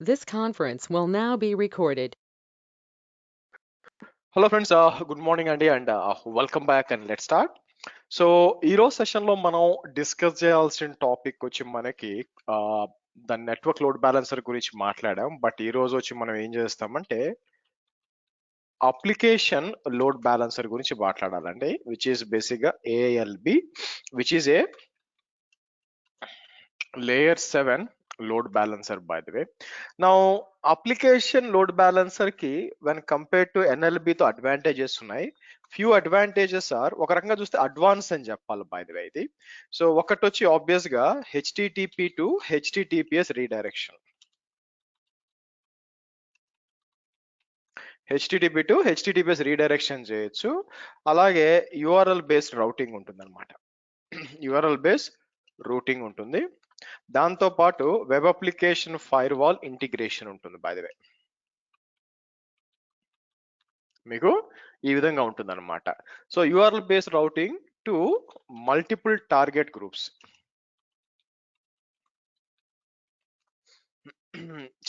This conference will now be recorded. Hello friends, good morning అండి and welcome back and let start. So ఈరోజు సెషన్లో మనం discuss చేయాల్సిన topic వచ్చి మనకి ద నెట్వర్క్ లోడ్ బ్యాలెన్సర్ గురించి మాట్లాడాం. బట్ ఈ రోజు వచ్చి మనం ఏం చేస్తామంటే అప్లికేషన్ లోడ్ బ్యాలెన్సర్ గురించి మాట్లాడాలండి, విచ్ ఈస్ బేసిక్గా ALB, which is a layer 7 load balancer, by the way. Now application load balancer ki when compared to NLB తో అడ్వాంటేజెస్ ఉన్నాయి. ఫ్యూ అడ్వాంటేజెస్ ఆర్, ఒక రకంగా చూస్తే అడ్వాన్స్ అని చెప్పాలి బై ది వే ఇది. సో ఒకటి వచ్చి ఆబ్వియస్ గా HTTP to HTTPS redirection, HTTP to HTTPS redirection చేయొచ్చు. అలాగే యూఆర్ఎల్ బేస్డ్ రౌటింగ్ ఉంటుంది అనమాట. యూఆర్ఎల్ బేస్డ్ రూటింగ్ ఉంటుంది. దాంతో పాటు web application fire wall integration ఉంటుంది బై ద వే. మీకు ఈ విధంగా ఉంటుంది అనమాట. So URL based routing to multiple target groups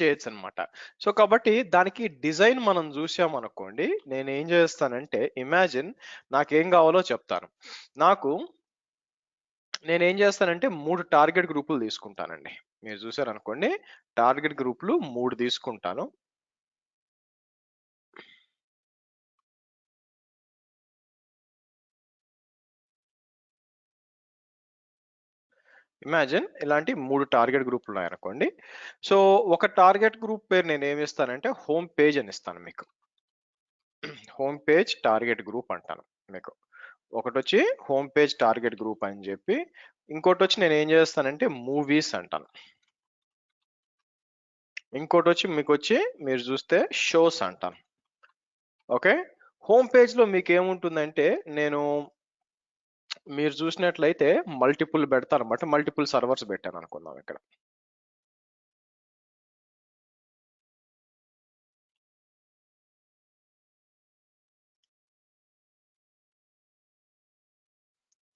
చేయొచ్చు అనమాట. సో కాబట్టి దానికి డిజైన్ మనం చూసామనుకోండి, నేను ఏం చేస్తానంటే ఇమాజిన్ నాకేం కావాలో చెప్తాను. నేనేం చేస్తానంటే 3 టార్గెట్ గ్రూపులు తీసుకుంటానండి. మీరు చూసారనుకోండి, టార్గెట్ గ్రూపులు 3 తీసుకుంటాను. ఇమాజిన్ ఇలాంటి 3 టార్గెట్ గ్రూపులు ఉన్నాయనుకోండి. సో ఒక టార్గెట్ గ్రూప్ పేరు నేను ఏమి ఇస్తానంటే హోమ్ పేజ్ అని ఇస్తాను మీకు. హోమ్ పేజ్ టార్గెట్ గ్రూప్ అంటాను మీకు. ఒకటి వచ్చి హోమ్ పేజ్ టార్గెట్ గ్రూప్ అని చెప్పి, ఇంకోటి వచ్చి నేను ఏం చేస్తానంటే మూవీస్ అంటాను. ఇంకోటి వచ్చి మీకు వచ్చి మీరు చూస్తే షోస్ అంటాను. ఓకే, హోమ్ పేజ్ లో మీకు ఏముంటుందంటే నేను మీరు చూసినట్లయితే మల్టిపుల్ పెడతాను అనమాట. మల్టిపుల్ సర్వర్స్ పెట్టాను అనుకుందాం ఇక్కడ.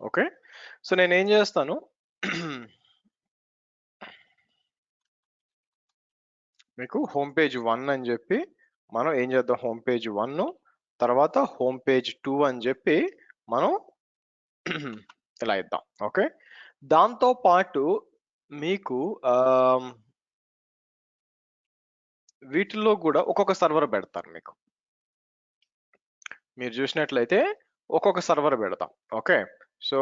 ఓకే, సో నేను ఏం చేస్తాను మీకు హోమ్ పేజ్ 1 అని చెప్పి మనం ఏం చేద్దాం, హోమ్ పేజ్ 1 తర్వాత హోమ్ పేజ్ 2 అని చెప్పి మనం ఇలా ఇద్దాం. ఓకే, దాంతో పాటు మీకు వీటిల్లో కూడా ఒక్కొక్క సర్వర్ పెడతారు మీకు. మీరు చూసినట్లయితే ఒక్కొక్క సర్వర్ పెడతాం. ఓకే, సో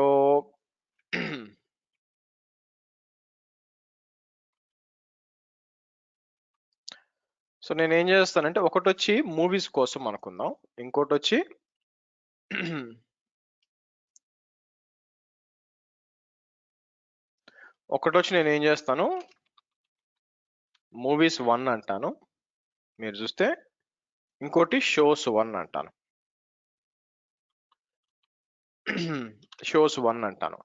సో నేను ఏం చేస్తానంటే ఒకటి వచ్చి మూవీస్ కోసం అనుకుందాం, ఇంకోటి వచ్చి ఒకటి వచ్చి నేను ఏం చేస్తాను మూవీస్ 1 అంటాను. మీరు చూస్తే ఇంకోటి షోస్ 1 అంటాను. షోస్ 1 అంటాను.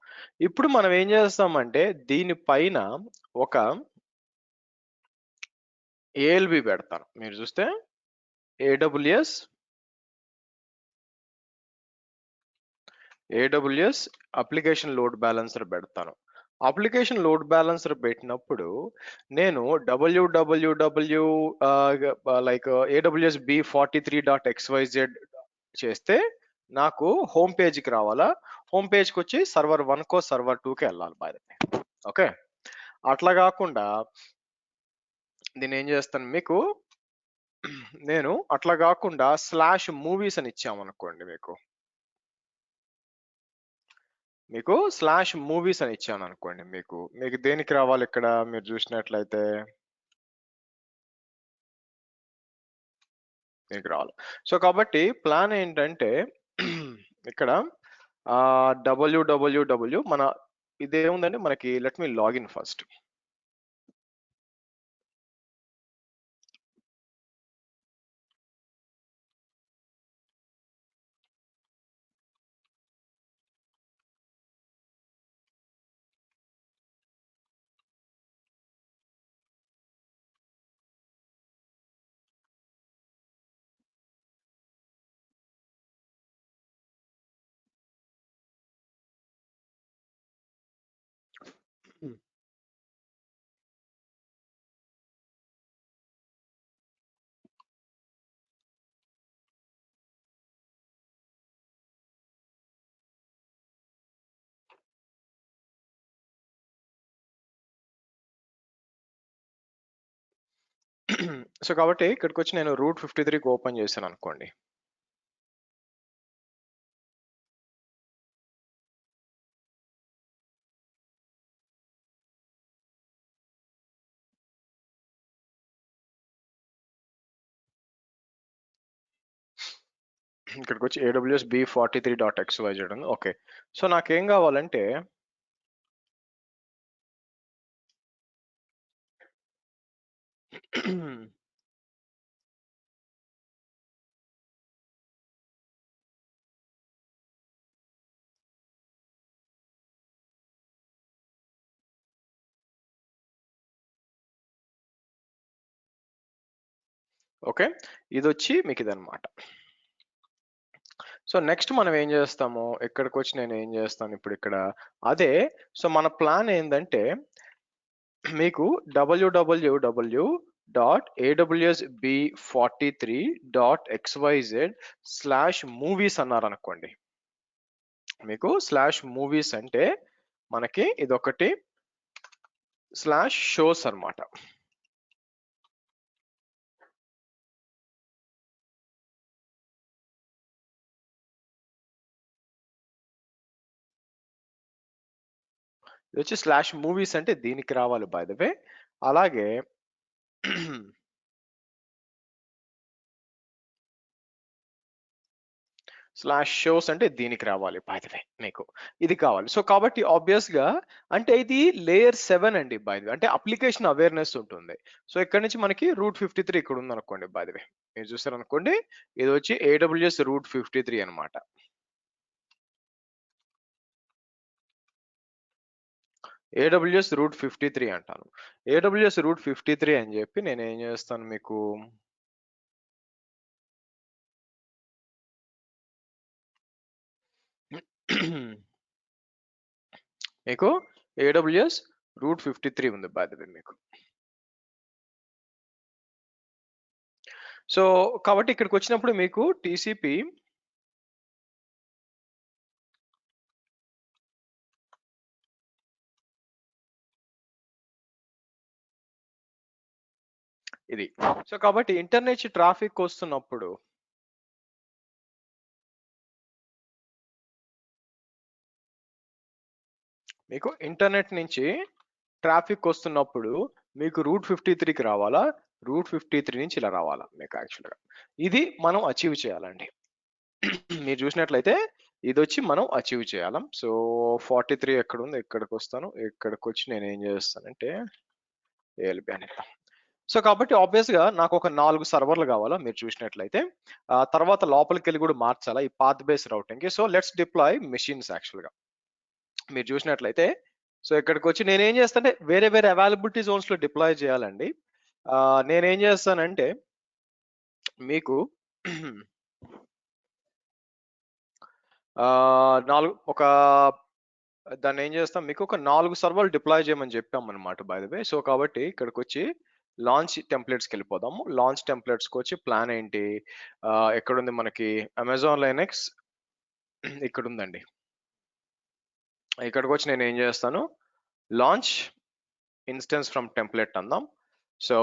ఇప్పుడు మనం ఏం చేస్తామంటే దీనిపైన ఒక ఏఎల్బి పెడతాను. మీరు చూస్తే ఏడబ్ల్యూఎస్ అప్లికేషన్ లోడ్ బ్యాలెన్సర్ పెడతాను. అప్లికేషన్ లోడ్ బ్యాలెన్సర్ పెట్టినప్పుడు నేను www లైక్ ఏడబ్ల్యూఎస్ B43.xyz చేస్తే నాకు హోమ్ పేజ్కి రావాలా. హోమ్ పేజ్కి వచ్చి సర్వర్ 1కో సర్వర్ 2కి వెళ్ళాలి బాయ్. ఓకే, అట్లా కాకుండా నేను ఏం చేస్తాను మీకు, నేను అట్లా కాకుండా స్లాష్ మూవీస్ అని ఇచ్చామనుకోండి, మీకు స్లాష్ మూవీస్ అని ఇచ్చాను అనుకోండి, మీకు మీకు దేనికి రావాలి ఇక్కడ మీరు చూసినట్లయితే దీనికి రావాలి. సో కాబట్టి ప్లాన్ ఏంటంటే ఇక్కడ www మన ఇదేముందండి మనకి, let me login first. So కాబట్టి ఇక్కడికి వచ్చి నేను రూట్ 53కి ఓపెన్ చేశాను అనుకోండి. ఇక్కడికి వచ్చి AWS B43.xyz ఉంది. ఓకే. సో నాకేం కావాలంటే ఓకే. ఇదొచ్చి మీకు ఇదనమాట. సో నెక్స్ట్ మనం ఏం చేస్తాము, ఇక్కడికి వచ్చి నేను ఏం చేస్తాను ఇప్పుడు ఇక్కడ అదే. సో మన ప్లాన్ ఏంటంటే మీకు www.awsb43.xyz/movies అన్నారనుకోండి. మీకు /movies అంటే మనకి ఇదొకటి /shows అన్నమాట. ఇది వచ్చి /movies అంటే దీనికి రావాలి బై ద వే. అలాగే /shows అంటే దీనికి రావాలి బై ద వే మీకు. ఇది కావాలి. సో కాబట్టి ఆబ్వియస్ గా అంటే ఇది లేయర్ 7 అండి బై ద వే. అంటే అప్లికేషన్ అవేర్నెస్ ఉంటుంది. సో ఇక్కడ నుంచి మనకి రూట్ 53 ఇక్కడ ఉంది అనుకోండి బై ద వే. మీరు చూసారు అనుకోండి, ఇది వచ్చి AWS రూట్ 53 అన్నమాట. AWS రూట్ 53 అంటాను. AWS రూట్ 53 అని చెప్పి నేను ఏం చేస్తాను మీకు మీకు AWS రూట్ 53 ఉంది బై ద వే మీకు. సో కాబట్టి ఇక్కడికి వచ్చినప్పుడు మీకు TCP ఇది. సో కాబట్టి ఇంటర్నెట్ ట్రాఫిక్ వస్తున్నప్పుడు మీకు ఇంటర్నెట్ నుంచి ట్రాఫిక్ వస్తున్నప్పుడు మీకు రూట్ 53కి రావాలా, రూట్ 53 నుంచి ఇలా రావాలా మీకు యాక్చువల్గా. ఇది మనం అచీవ్ చేయాలండి. మీరు చూసినట్లయితే ఇది వచ్చి మనం అచీవ్ చేయాలి. సో 43 ఎక్కడ ఉంది, ఇక్కడికి వస్తాను. ఇక్కడికి వచ్చి నేను ఏం చేస్తానంటే ALB అని ఇద్దాం. సో కాబట్టి ఆబ్వియస్ గా నాకు ఒక 4 సర్వర్లు కావాలా మీరు చూసినట్లయితే. తర్వాత లోపలికి వెళ్ళి కూడా మార్చాలా ఈ పాత్ బేస్ రౌటింగ్ కి. So let's deploy machines actual గా. మీరు చూసినట్లయితే సో ఇక్కడికి వచ్చి నేను ఏం చేస్తానంటే వేరే వేరే అవైలబిలిటీ జోన్స్ లో డిప్లాయ్ చేయాలండి. నేనేం చేస్తానంటే మీకు ఒక దాన్ని ఏం చేస్తాం మీకు ఒక 4 సర్వర్లు డిప్లాయ్ చేయమని చెప్పాం అనమాట బై ద వే. సో కాబట్టి ఇక్కడికి వచ్చి లాంచ్ టెంప్లెట్స్కి వెళ్ళిపోదాము. లాంచ్ టెంప్లెట్స్కి వచ్చి ప్లాన్ ఏంటి, ఎక్కడుంది మనకి అమెజాన్ లైనెక్స్ ఇక్కడ ఉందండి. ఇక్కడికి వచ్చి నేను ఏం చేస్తాను లాంచ్ ఇన్స్టెన్స్ ఫ్రమ్ టెంప్లెట్ అందాం. సో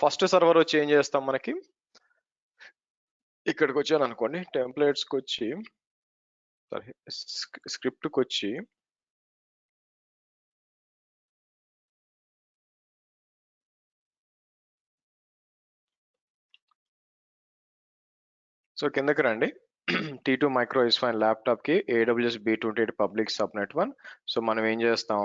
ఫస్ట్ సర్వర్ వచ్చి ఏం చేస్తాం మనకి ఇక్కడికి వచ్చాను అనుకోండి, టెంప్లెట్స్కి వచ్చి స్క్రిప్ట్కి వచ్చి సో కిందకి రండి. T2 micro is fine laptop కి AWS B28 public subnet 1. So మనం ఏం చేస్తాం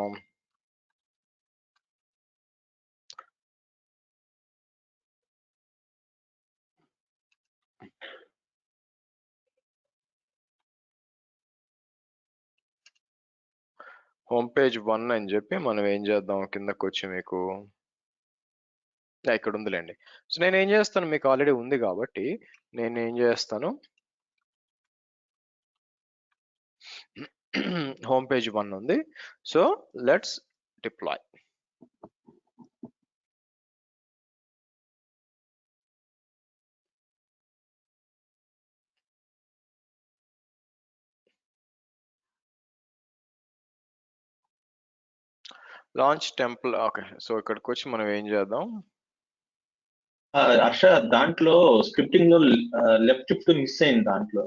హోమ్ పేజ్ 1 అని చెప్పి మనం ఏం చేద్దాం కిందకి వచ్చి మీకు ఇక్కడ ఉందిలేండి. సో నేను ఏం చేస్తాను మీకు ఆల్రెడీ ఉంది కాబట్టి నేను ఏం చేస్తాను హోమ్ పేజ్ 1 ఉంది. So let's deploy. Launch temple. Okay. So ఇక్కడికి వచ్చి మనం ఏం చేద్దాం హర్ష దాంట్లో స్క్రిప్టింగ్ లో లెఫ్ట్ షిఫ్ట్ మిస్ అయింది దాంట్లో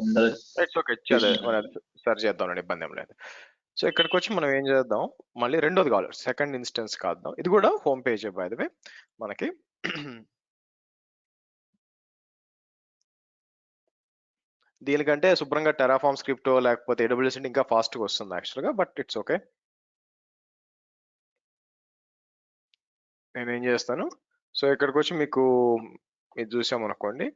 ఇట్స్ ఓకే, అదే సరి చేద్దాం, ఇబ్బంది ఏం లేదు. సో ఇక్కడికి వచ్చి మనం ఏం చేద్దాం, మళ్ళీ రెండోది కావాలి, సెకండ్ ఇన్స్టెన్స్ కాద్దాం. ఇది కూడా హోమ్ పేజ్ బై ద వే మనకి. దీనికంటే శుభ్రంగా టెరాఫార్మ్ స్క్రిప్ట్ లేకపోతే AWS అంటే ఇంకా ఫాస్ట్గా వస్తుంది యాక్చువల్గా, బట్ ఇట్స్ ఓకే. నేను ఏం చేస్తాను, సో ఇక్కడికి వచ్చి మీకు ఇది చూసామనుకోండి,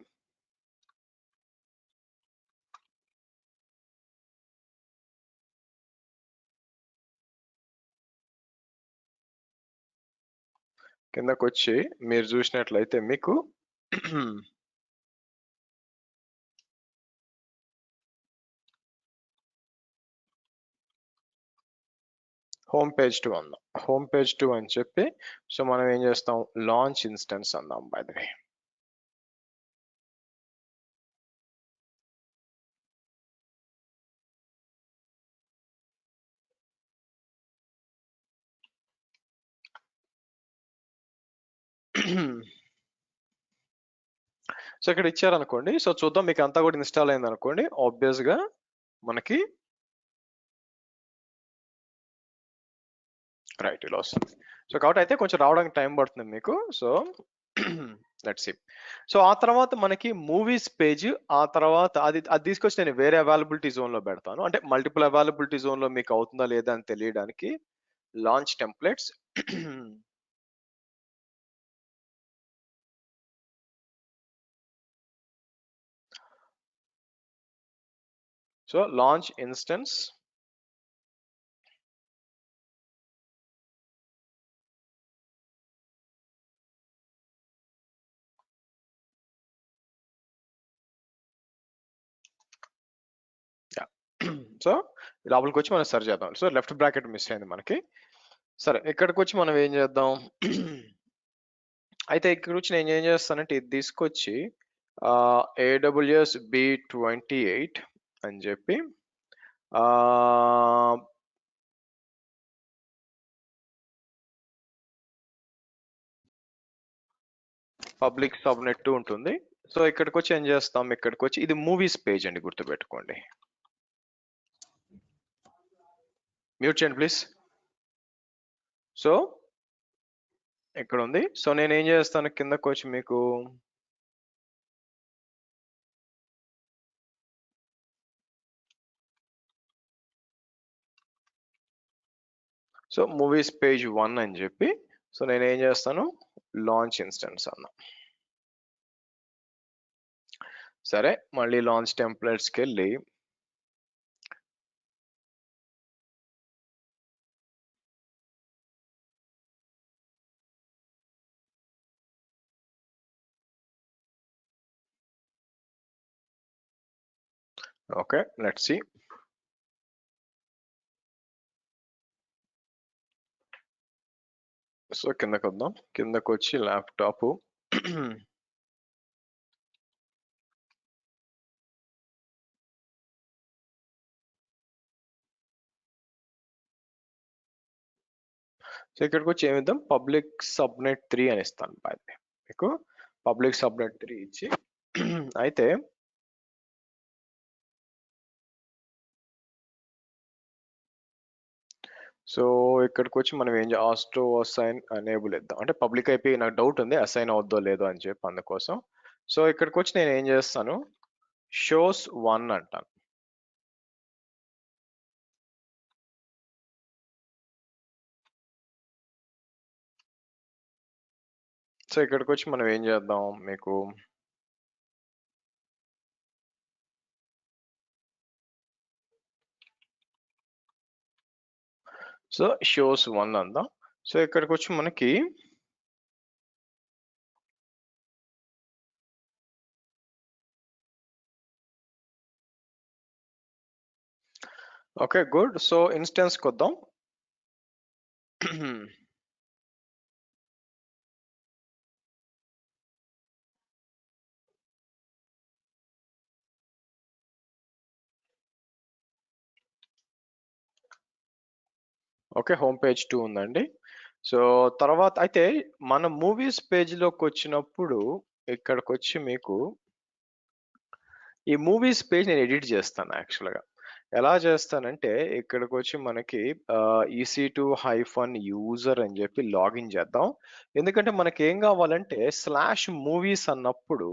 కిందకు వచ్చి మీరు చూసినట్లయితే మీకు హోమ్ పేజ్ 2 అందాం. హోమ్ పేజ్ 2 అని చెప్పి, సో మనం ఏం చేస్తాం, లాంచ్ ఇన్స్టెన్స్ అందాం బై ద వే. సో ఇక్కడ ఇచ్చారనుకోండి, సో చూద్దాం మీకు అంతా కూడా ఇన్స్టాల్ అయింది అనుకోండి, ఆబ్వియస్ గా మనకి రైట్ ఇలా వస్తుంది. సో కాబట్టి అయితే కొంచెం రావడానికి టైం పడుతుంది మీకు. So let's see. సో ఆ తర్వాత మనకి మూవీస్ పేజ్, ఆ తర్వాత అది తీసుకొచ్చి నేను వేరే అవైలబిలిటీ జోన్ లో పెడతాను, అంటే మల్టిపుల్ అవైలబిలిటీ జోన్ లో మీకు అవుతుందా లేదా అని తెలియడానికి. Launch templates, so launch instance, so లోపలికి వచ్చి మనం సరి చేద్దాం. సో లెఫ్ట్ బ్రాకెట్ మిస్ అయింది మనకి. సరే ఇక్కడికి వచ్చి మనం ఏం చేద్దాం, అయితే ఇక్కడ వచ్చి నేను ఏం చేస్తానంటే ఇది తీసుకొచ్చి AWS B28 అని చెప్పి పబ్లిక్ సబ్నెట్ ఉంటుంది. సో ఇక్కడికి వచ్చి ఏం చేస్తాం, ఇక్కడికి వచ్చి ఇది మూవీస్ పేజ్ అండి, గుర్తుపెట్టుకోండి. మ్యూట్ చేయండి ప్లీజ్. సో ఇక్కడ ఉంది. సో నేను ఏం చేస్తాను, కిందకి వచ్చి మీకు సో మూవీస్ పేజ్ 1 అని చెప్పి, సో నేను ఏం చేస్తాను, లాంచ్ ఇన్స్టెన్స్ అన్నా. సరే మళ్ళీ లాంచ్ టెంప్లెట్స్కి వెళ్ళి ఓకే లెట్స్ సీ. సో కిందకి వద్దాం, కిందకు వచ్చి ల్యాప్టాప్ సో ఇక్కడికి వచ్చి ఏమిద్దాం, పబ్లిక్ సబ్నెట్ 3 అని ఇస్తాను. మీకు పబ్లిక్ సబ్నెట్ 3 ఇచ్చి అయితే సో ఇక్కడికి వచ్చి మనం ఏం ఆస్ట్రో అసైన్ అనేబుల్ ఇద్దాం, అంటే పబ్లిక్ అయిపోయి నాకు డౌట్ ఉంది అసైన్ అవుద్దో లేదో అని చెప్పి అందుకోసం. సో ఇక్కడికి వచ్చి నేను ఏం చేస్తాను, షోస్ 1 అంటాను. సో ఇక్కడికి వచ్చి మనం ఏం చేద్దాం, మీకు సో షోస్ 1 అందాం. సో ఇక్కడికి వచ్చి మనకి ఓకే గుడ్. సో ఇన్స్టెన్స్కి వద్దాం. ఓకే హోమ్ పేజ్ 2 ఉందండి. సో తర్వాత అయితే మన మూవీస్ పేజ్లోకి వచ్చినప్పుడు ఇక్కడికి వచ్చి మీకు ఈ మూవీస్ పేజ్ నేను ఎడిట్ చేస్తాను యాక్చువల్గా. ఎలా చేస్తానంటే ఇక్కడికి వచ్చి మనకి EC2 హైఫన్ యూజర్ అని చెప్పి లాగిన్ చేద్దాం. ఎందుకంటే మనకి ఏం కావాలంటే స్లాష్ మూవీస్ అన్నప్పుడు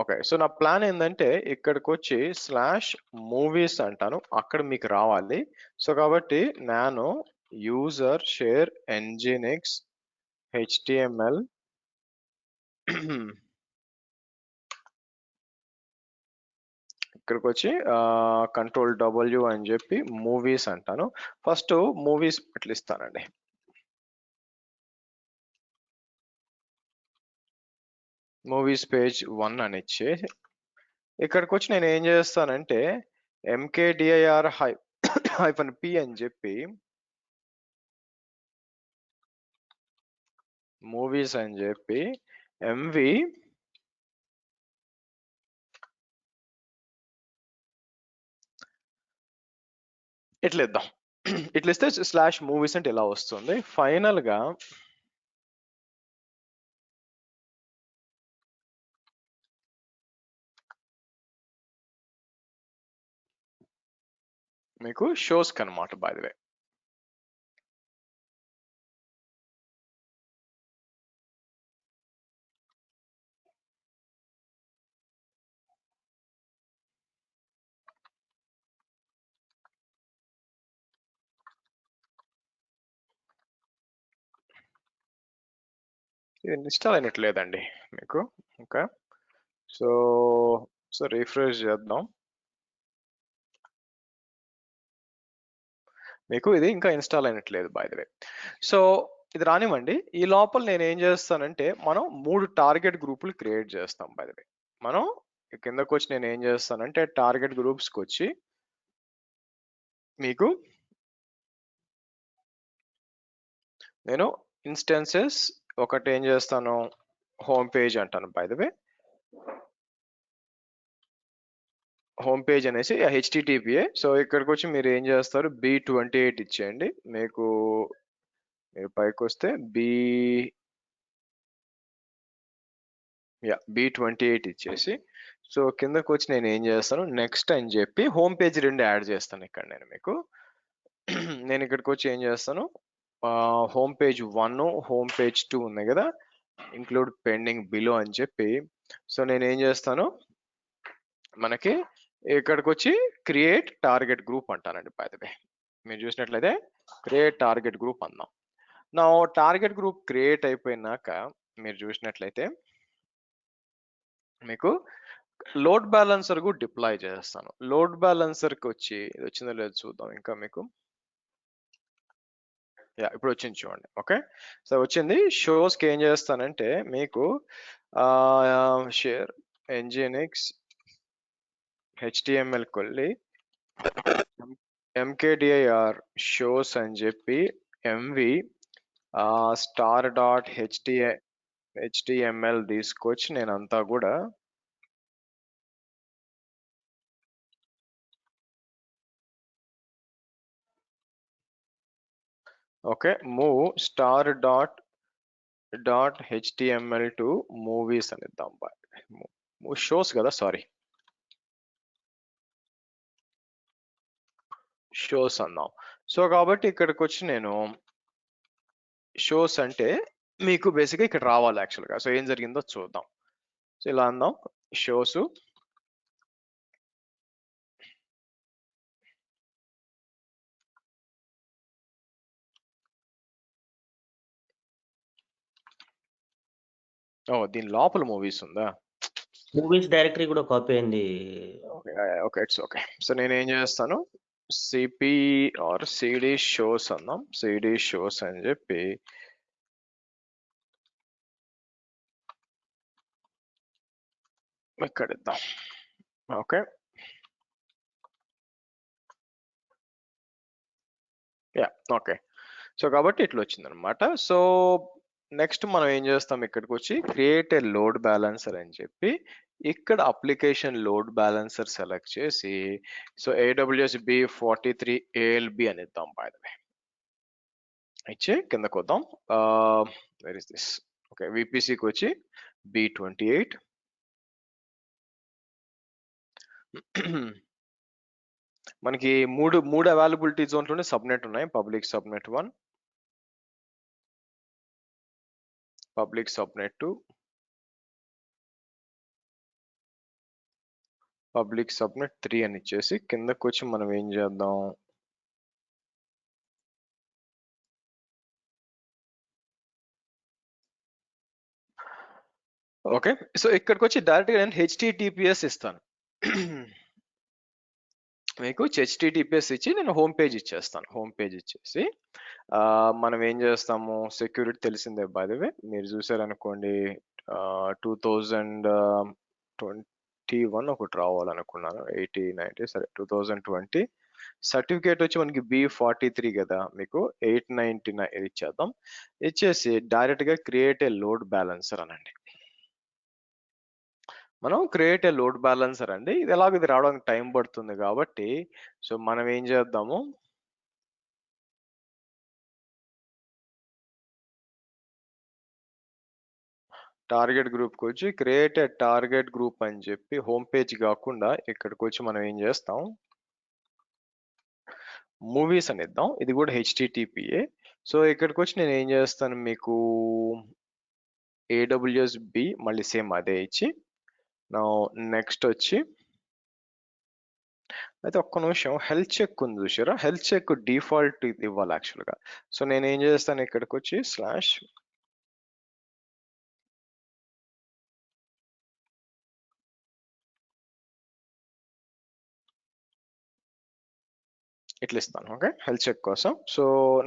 ఓకే. సో నా ప్లాన్ ఏందంటే ఇక్కడికి వచ్చి స్లాష్ మూవీస్ అంటాను, అక్కడ మీకు రావాలి. సో కాబట్టి నేను యూజర్ షేర్ nginx HTML ఇక్కడికి వచ్చి కంట్రోల్ W అని చెప్పి మూవీస్ అంటాను. ఫస్ట్ మూవీస్ ఇట్లా ఇస్తానండి. మూవీస్ పేజ్ 1 అని ఇచ్చి ఇక్కడికి వచ్చి నేను ఏం చేస్తానంటే mkdir హైఫన్ p అని చెప్పి మూవీస్ అని చెప్పి mv ఇట్లా ఇద్దాం. ఇట్లా ఇస్తే స్లాష్ మూవీస్ అంటే ఇలా వస్తుంది. ఫైనల్ గా మీకు షోస్ కనమాట బై ది వే. ఇది ఇన్స్టాల్ అయినట్లేదండి మీకు. ఓకే, సో రిఫ్రెష్ చేద్దాం. మీకు ఇది ఇంకా ఇన్స్టాల్ అయినట్లేదు బై ది వే. సో ఇది రానివ్వండి. ఈ లోపల నేను ఏం చేస్తానంటే మనం 3 టార్గెట్ గ్రూపులు క్రియేట్ చేస్తాం బై ది వే. మనం కిందకు వచ్చి నేను ఏం చేస్తానంటే టార్గెట్ గ్రూప్స్కి వచ్చి మీకు నేను ఇన్స్టెన్సెస్ ఒకటి ఏం చేస్తాను హోమ్ పేజ్ అంటాను by the way. Home page అనేసి HTTPA. సో ఇక్కడికి వచ్చి మీరు ఏం చేస్తారు B28 ఇచ్చేయండి. మీకు మీరు పైకి వస్తే B28 ఇచ్చేసి సో కిందకు వచ్చి నేను ఏం చేస్తాను నెక్స్ట్ అని చెప్పి హోమ్ పేజ్ 2 యాడ్ చేస్తాను ఇక్కడ నేను మీకు. నేను ఇక్కడికి వచ్చి ఏం చేస్తాను హోమ్ పేజ్ 1 హోమ్ పేజ్ 2 ఉన్నాయి కదా, ఇంక్లూడ్ పెండింగ్ బిలో అని చెప్పి సో నేను ఏం చేస్తాను మనకి ఇక్కడికి వచ్చి క్రియేట్ టార్గెట్ గ్రూప్ అంటానండి బై ది వే. మీరు చూసినట్లయితే క్రియేట్ టార్గెట్ గ్రూప్ అందాం. నా టార్గెట్ గ్రూప్ క్రియేట్ అయిపోయినాక మీరు చూసినట్లయితే మీకు లోడ్ బ్యాలెన్సర్ కూడా డిప్లాయ్ చేస్తాను. లోడ్ బ్యాలెన్సర్కి వచ్చి ఇది వచ్చిందో లేదో చూద్దాం. ఇంకా మీకు ఇప్పుడు వచ్చింది చూడండి. ఓకే, సో వచ్చింది. షోస్కి ఏం చేస్తానంటే మీకు share nginx HTML Kolli mkdir shows అని చెప్పి mv స్టార్ డాట్ HTML తీసుకొచ్చి నేను అంతా కూడా okay move star dot HTML to movies అని ఇద్దాం. మూవ్ షోస్ కదా, సారీ షోస్ అన్నాం. సో కాబట్టి ఇక్కడికి వచ్చి నేను షోస్ అంటే మీకు బేసిక్గా ఇక్కడ రావాలి యాక్చువల్గా. సో ఏం జరిగిందో చూద్దాం. సో ఇలా అందాం షోస్. దీని లోపల మూవీస్ ఉందా? మూవీస్ డైరెక్టరీ కూడా కాపీ అయింది. Okay it's okay. సో నేను ఏం చేస్తాను CP ఆర్ CD షోస్ అన్నాం. CD షోస్ అని చెప్పి ఇక్కడ ఇద్దాం. Okay, okay. సో కాబట్టి ఇట్లా వచ్చింది అనమాట. సో నెక్స్ట్ మనం ఏం చేస్తాం ఇక్కడికి వచ్చి క్రియేట్ ఏ లోడ్ బ్యాలెన్సర్ అని చెప్పి ఇక్కడ అప్లికేషన్ లోడ్ బ్యాలెన్సర్ సెలెక్ట్ చేసి సో AWS B43 ALB అని ఇద్దాం బై ద వే. ఇచ్చి కిందకు వద్దాం. Where is this? ఓకే, విపిసికి వచ్చి B28. మనకి మూడు అవైలబిలిటీ జోన్లోనే సబ్నెట్ ఉన్నాయి. Public subnet 1, public subnet 2, public subnet 3 అని ఇచ్చేసి కిందకు వచ్చి మనం ఏం చేద్దాం, ఓకే. సో ఇక్కడికి వచ్చి డైరెక్ట్గా నేను HTTPS ఇస్తాను. మీకు HTTPS ఇచ్చి నేను హోమ్ పేజ్ ఇచ్చేస్తాను. హోమ్ పేజ్ ఇచ్చేసి మనం ఏం చేస్తాము, సెక్యూరిటీ తెలిసిందే బై ద వే, మీరు చూసారనుకోండి 2021 ఒకటి రావాలనుకున్నాను, 80 90 సరే 2020 సర్టిఫికేట్ వచ్చి మనకి B43 కదా, మీకు 899 ఇచ్చేద్దాం. ఇచ్చేసి డైరెక్ట్ గా క్రియేట్ ఏ లోడ్ బ్యాలెన్సర్ అనండి. మనం క్రియేట్ ఏ లోడ్ బ్యాలెన్సర్ అండి. ఇది ఎలాగో ఇది రావడానికి టైం పడుతుంది కాబట్టి సో మనం ఏం చేద్దాము, టార్గెట్ గ్రూప్కి వచ్చి క్రియేట్ ఏ టార్గెట్ గ్రూప్ అని చెప్పి హోమ్ పేజ్ కాకుండా ఇక్కడికి వచ్చి మనం ఏం చేస్తాం, మూవీస్ అని ఇద్దాం. ఇది కూడా HTTPA. సో ఇక్కడికి వచ్చి నేను ఏం చేస్తాను, మీకు AWS-B మళ్ళీ సేమ్ అదే ఇచ్చి నా నెక్స్ట్ వచ్చి, అయితే ఒక్క నిమిషం, హెల్త్ చెక్ ఉంది చూసారా, హెల్త్ చెక్ డిఫాల్ట్ ఇవ్వాలి యాక్చువల్గా. సో నేను ఏం చేస్తాను, ఇక్కడికి వచ్చి స్లాష్ ఇట్లా ఇస్తాను. ఓకే, హెల్త్ చెక్ కోసం. సో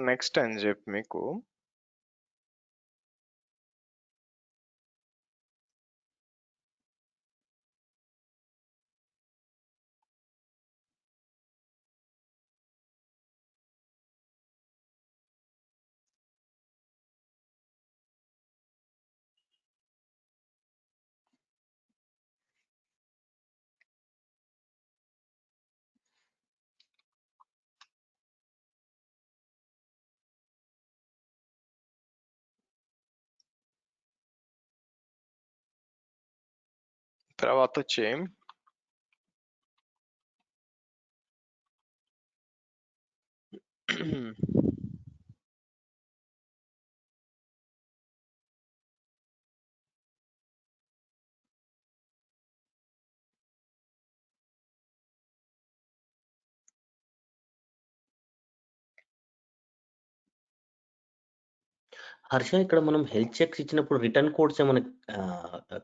నెక్స్ట్ అని చెప్పి మీకు తర్వాత వచ్చి హర్ష, ఇక్కడ మనం హెల్త్ చెక్స్ ఇచ్చినప్పుడు రిటర్న్ కోడ్స్ ఏమైనా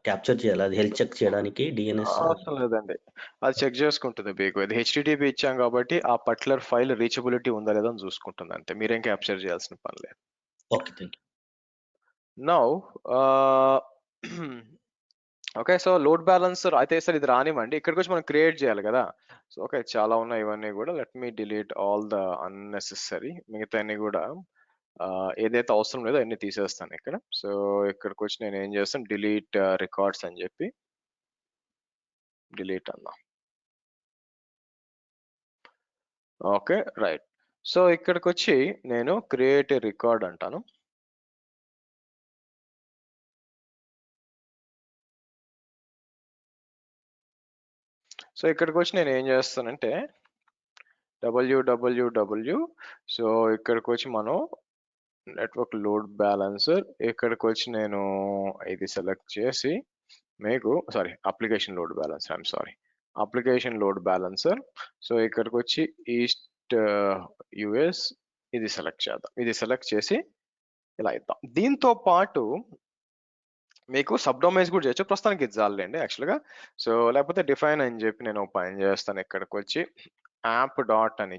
క్యాప్చర్ చేయాలి, అది హెల్త్ చెక్ చేయడానికి డిఎన్ఎస్? అవసరం లేదండి, అది చెక్ చేసుకుంటుంది మీకు. అది HTTP ఇచ్చాం కాబట్టి ఆ పర్టికులర్ ఫైల్ రీచబిలిటీ ఉందా లేదా అని చూసుకుంటుంది అంతే, మీరేం క్యాప్చర్ చేయాల్సిన పని లేదు. Okay, thank you. Now okay, so load balancer అయితే సార్ ఇది రానివ్వండి, ఇక్కడికి వచ్చి మనం క్రియేట్ చేయాలి కదా. సో ఓకే, చాలా ఉన్నాయి ఇవన్నీ కూడా. Let me delete all the unnecessary, మిగతా అన్ని కూడా ఏదైతే అవసరం లేదో అన్ని తీసేస్తాను ఇక్కడ. సో ఇక్కడికి వచ్చి నేను ఏం చేస్తాను, డిలీట్ రికార్డ్స్ అని చెప్పి డిలీట్ అన్నా. Okay right. సో ఇక్కడికి వచ్చి నేను క్రియేట్ ఏ రికార్డ్ అంటాను. సో ఇక్కడికి వచ్చి నేను ఏం చేస్తానంటే www, సో ఇక్కడికి వచ్చి మనం నెట్వర్క్ లోడ్ బ్యాలెన్సర్, ఇక్కడికి వచ్చి నేను ఇది సెలెక్ట్ చేసి మీకు application load balancer, I'm sorry, application load balancer. So ఇక్కడికి వచ్చి ఈస్ట్ US ఇది సెలెక్ట్ చేద్దాం. ఇది సెలెక్ట్ చేసి ఇలా ఇద్దాం. దీంతో పాటు మీకు సబ్ డొమైన్స్ కూడా చేయొచ్చు, ప్రస్తుతానికి ఇది చాలండి యాక్చువల్గా. సో లేకపోతే డిఫైన్ అని చెప్పి నేను పని చేస్తాను. ఇక్కడికి వచ్చి యాప్ డాట్ అని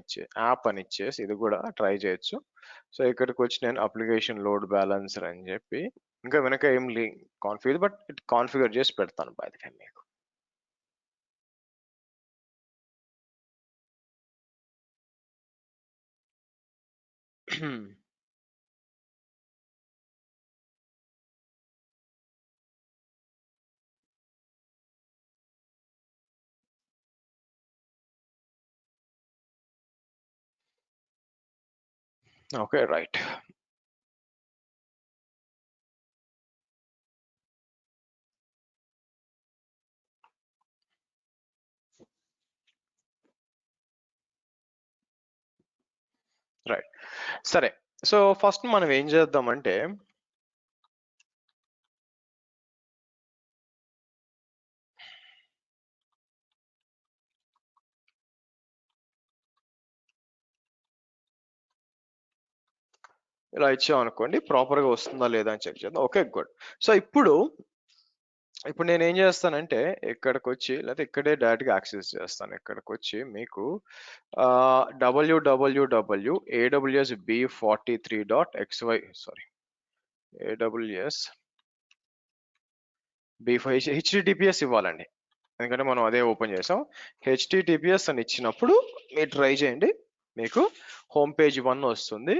ఇచ్చేసి ఇది కూడా ట్రై చేయొచ్చు. సో ఇక్కడికి వచ్చి నేను అప్లికేషన్ లోడ్ బ్యాలెన్సర్ అని చెప్పి ఇంకా వెనక ఏం కాన్ఫిగర్, బట్ కాన్ఫిగర్ చేసి పెడతాను బై ద టైం మీకు. Okay right. రైట్. సరే, సో ఫస్ట్ మనం ఏం చేద్దామంటే ఇలా ఇచ్చాం అనుకోండి, ప్రాపర్ గా వస్తుందా లేదా అని చెక్ చేద్దాం. Okay, good. సో ఇప్పుడు నేను ఏం చేస్తానంటే ఇక్కడికి వచ్చి, లేకపోతే ఇక్కడే డైరెక్ట్ గా యాక్సెస్ చేస్తాను. ఇక్కడికి వచ్చి మీకు www AWS B43.xy sorry AWS HTTPS ఇవ్వాలండి, ఎందుకంటే మనం అదే ఓపెన్ చేసాం. HTTPS అని ఇచ్చినప్పుడు మీరు ట్రై చేయండి, మీకు హోమ్ పేజ్ 1 వస్తుంది.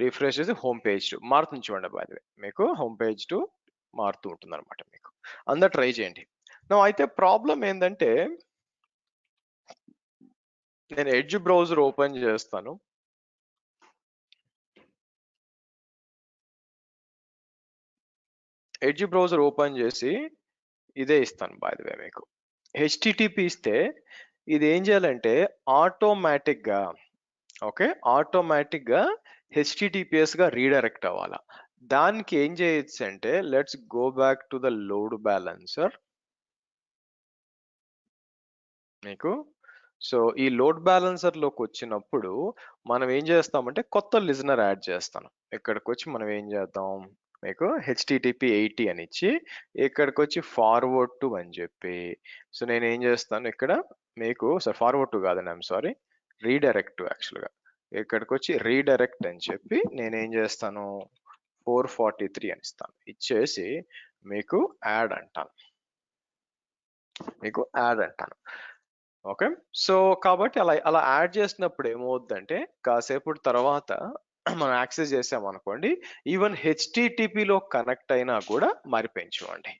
రిఫ్రెష్ చేసి హోమ్ పేజ్ 2 మారుతుంది చూడండి. బై ది వే మీకు హోమ్ పేజ్ 2 మారుతూ ఉంటుంది అనమాట. మీకు అందరు ట్రై చేయండి. అయితే ప్రాబ్లం ఏంటంటే నేను ఎడ్జ్ బ్రౌజర్ ఓపెన్ చేస్తాను. ఎడ్జ్ బ్రౌజర్ ఓపెన్ చేసి ఇదే ఇస్తాను. బై ది వే మీకు HTTP ఇస్తే ఇది ఏం చేయాలంటే ఆటోమేటిక్ గా HTTPS గా రీడైరెక్ట్ అవ్వాలా. దానికి ఏం చేయొచ్చు అంటే let's go back to the load balancer. మీకు సో ఈ లోడ్ బ్యాలెన్సర్ లోకి వచ్చినప్పుడు మనం ఏం చేస్తామంటే కొత్త లిజనర్ యాడ్ చేస్తాను. ఇక్కడికి వచ్చి మనం ఏం చేద్దాం, మీకు HTTP 80 అని ఇచ్చి ఇక్కడికి వచ్చి ఫార్వర్డ్ టు అని చెప్పి, సో నేను ఏం చేస్తాను ఇక్కడ మీకు ఫార్వర్డ్ టు కాదండి, ఐఎమ్ సారీ, రీడైరెక్ట్ యాక్చువల్గా. ఇక్కడికి వచ్చి రీడైరెక్ట్ అని చెప్పి నేనేం చేస్తాను 443 అని ఇస్తాను. ఇచ్చేసి మీకు యాడ్ అంటాను. ఓకే, సో కాబట్టి అలా యాడ్ చేసినప్పుడు ఏమవుద్దంటే కాసేపు తర్వాత మనం యాక్సెస్ చేసామనుకోండి, ఈవెన్ హెచ్టిటిపిలో కనెక్ట్ అయినా కూడా మారిపోయించుకోండి.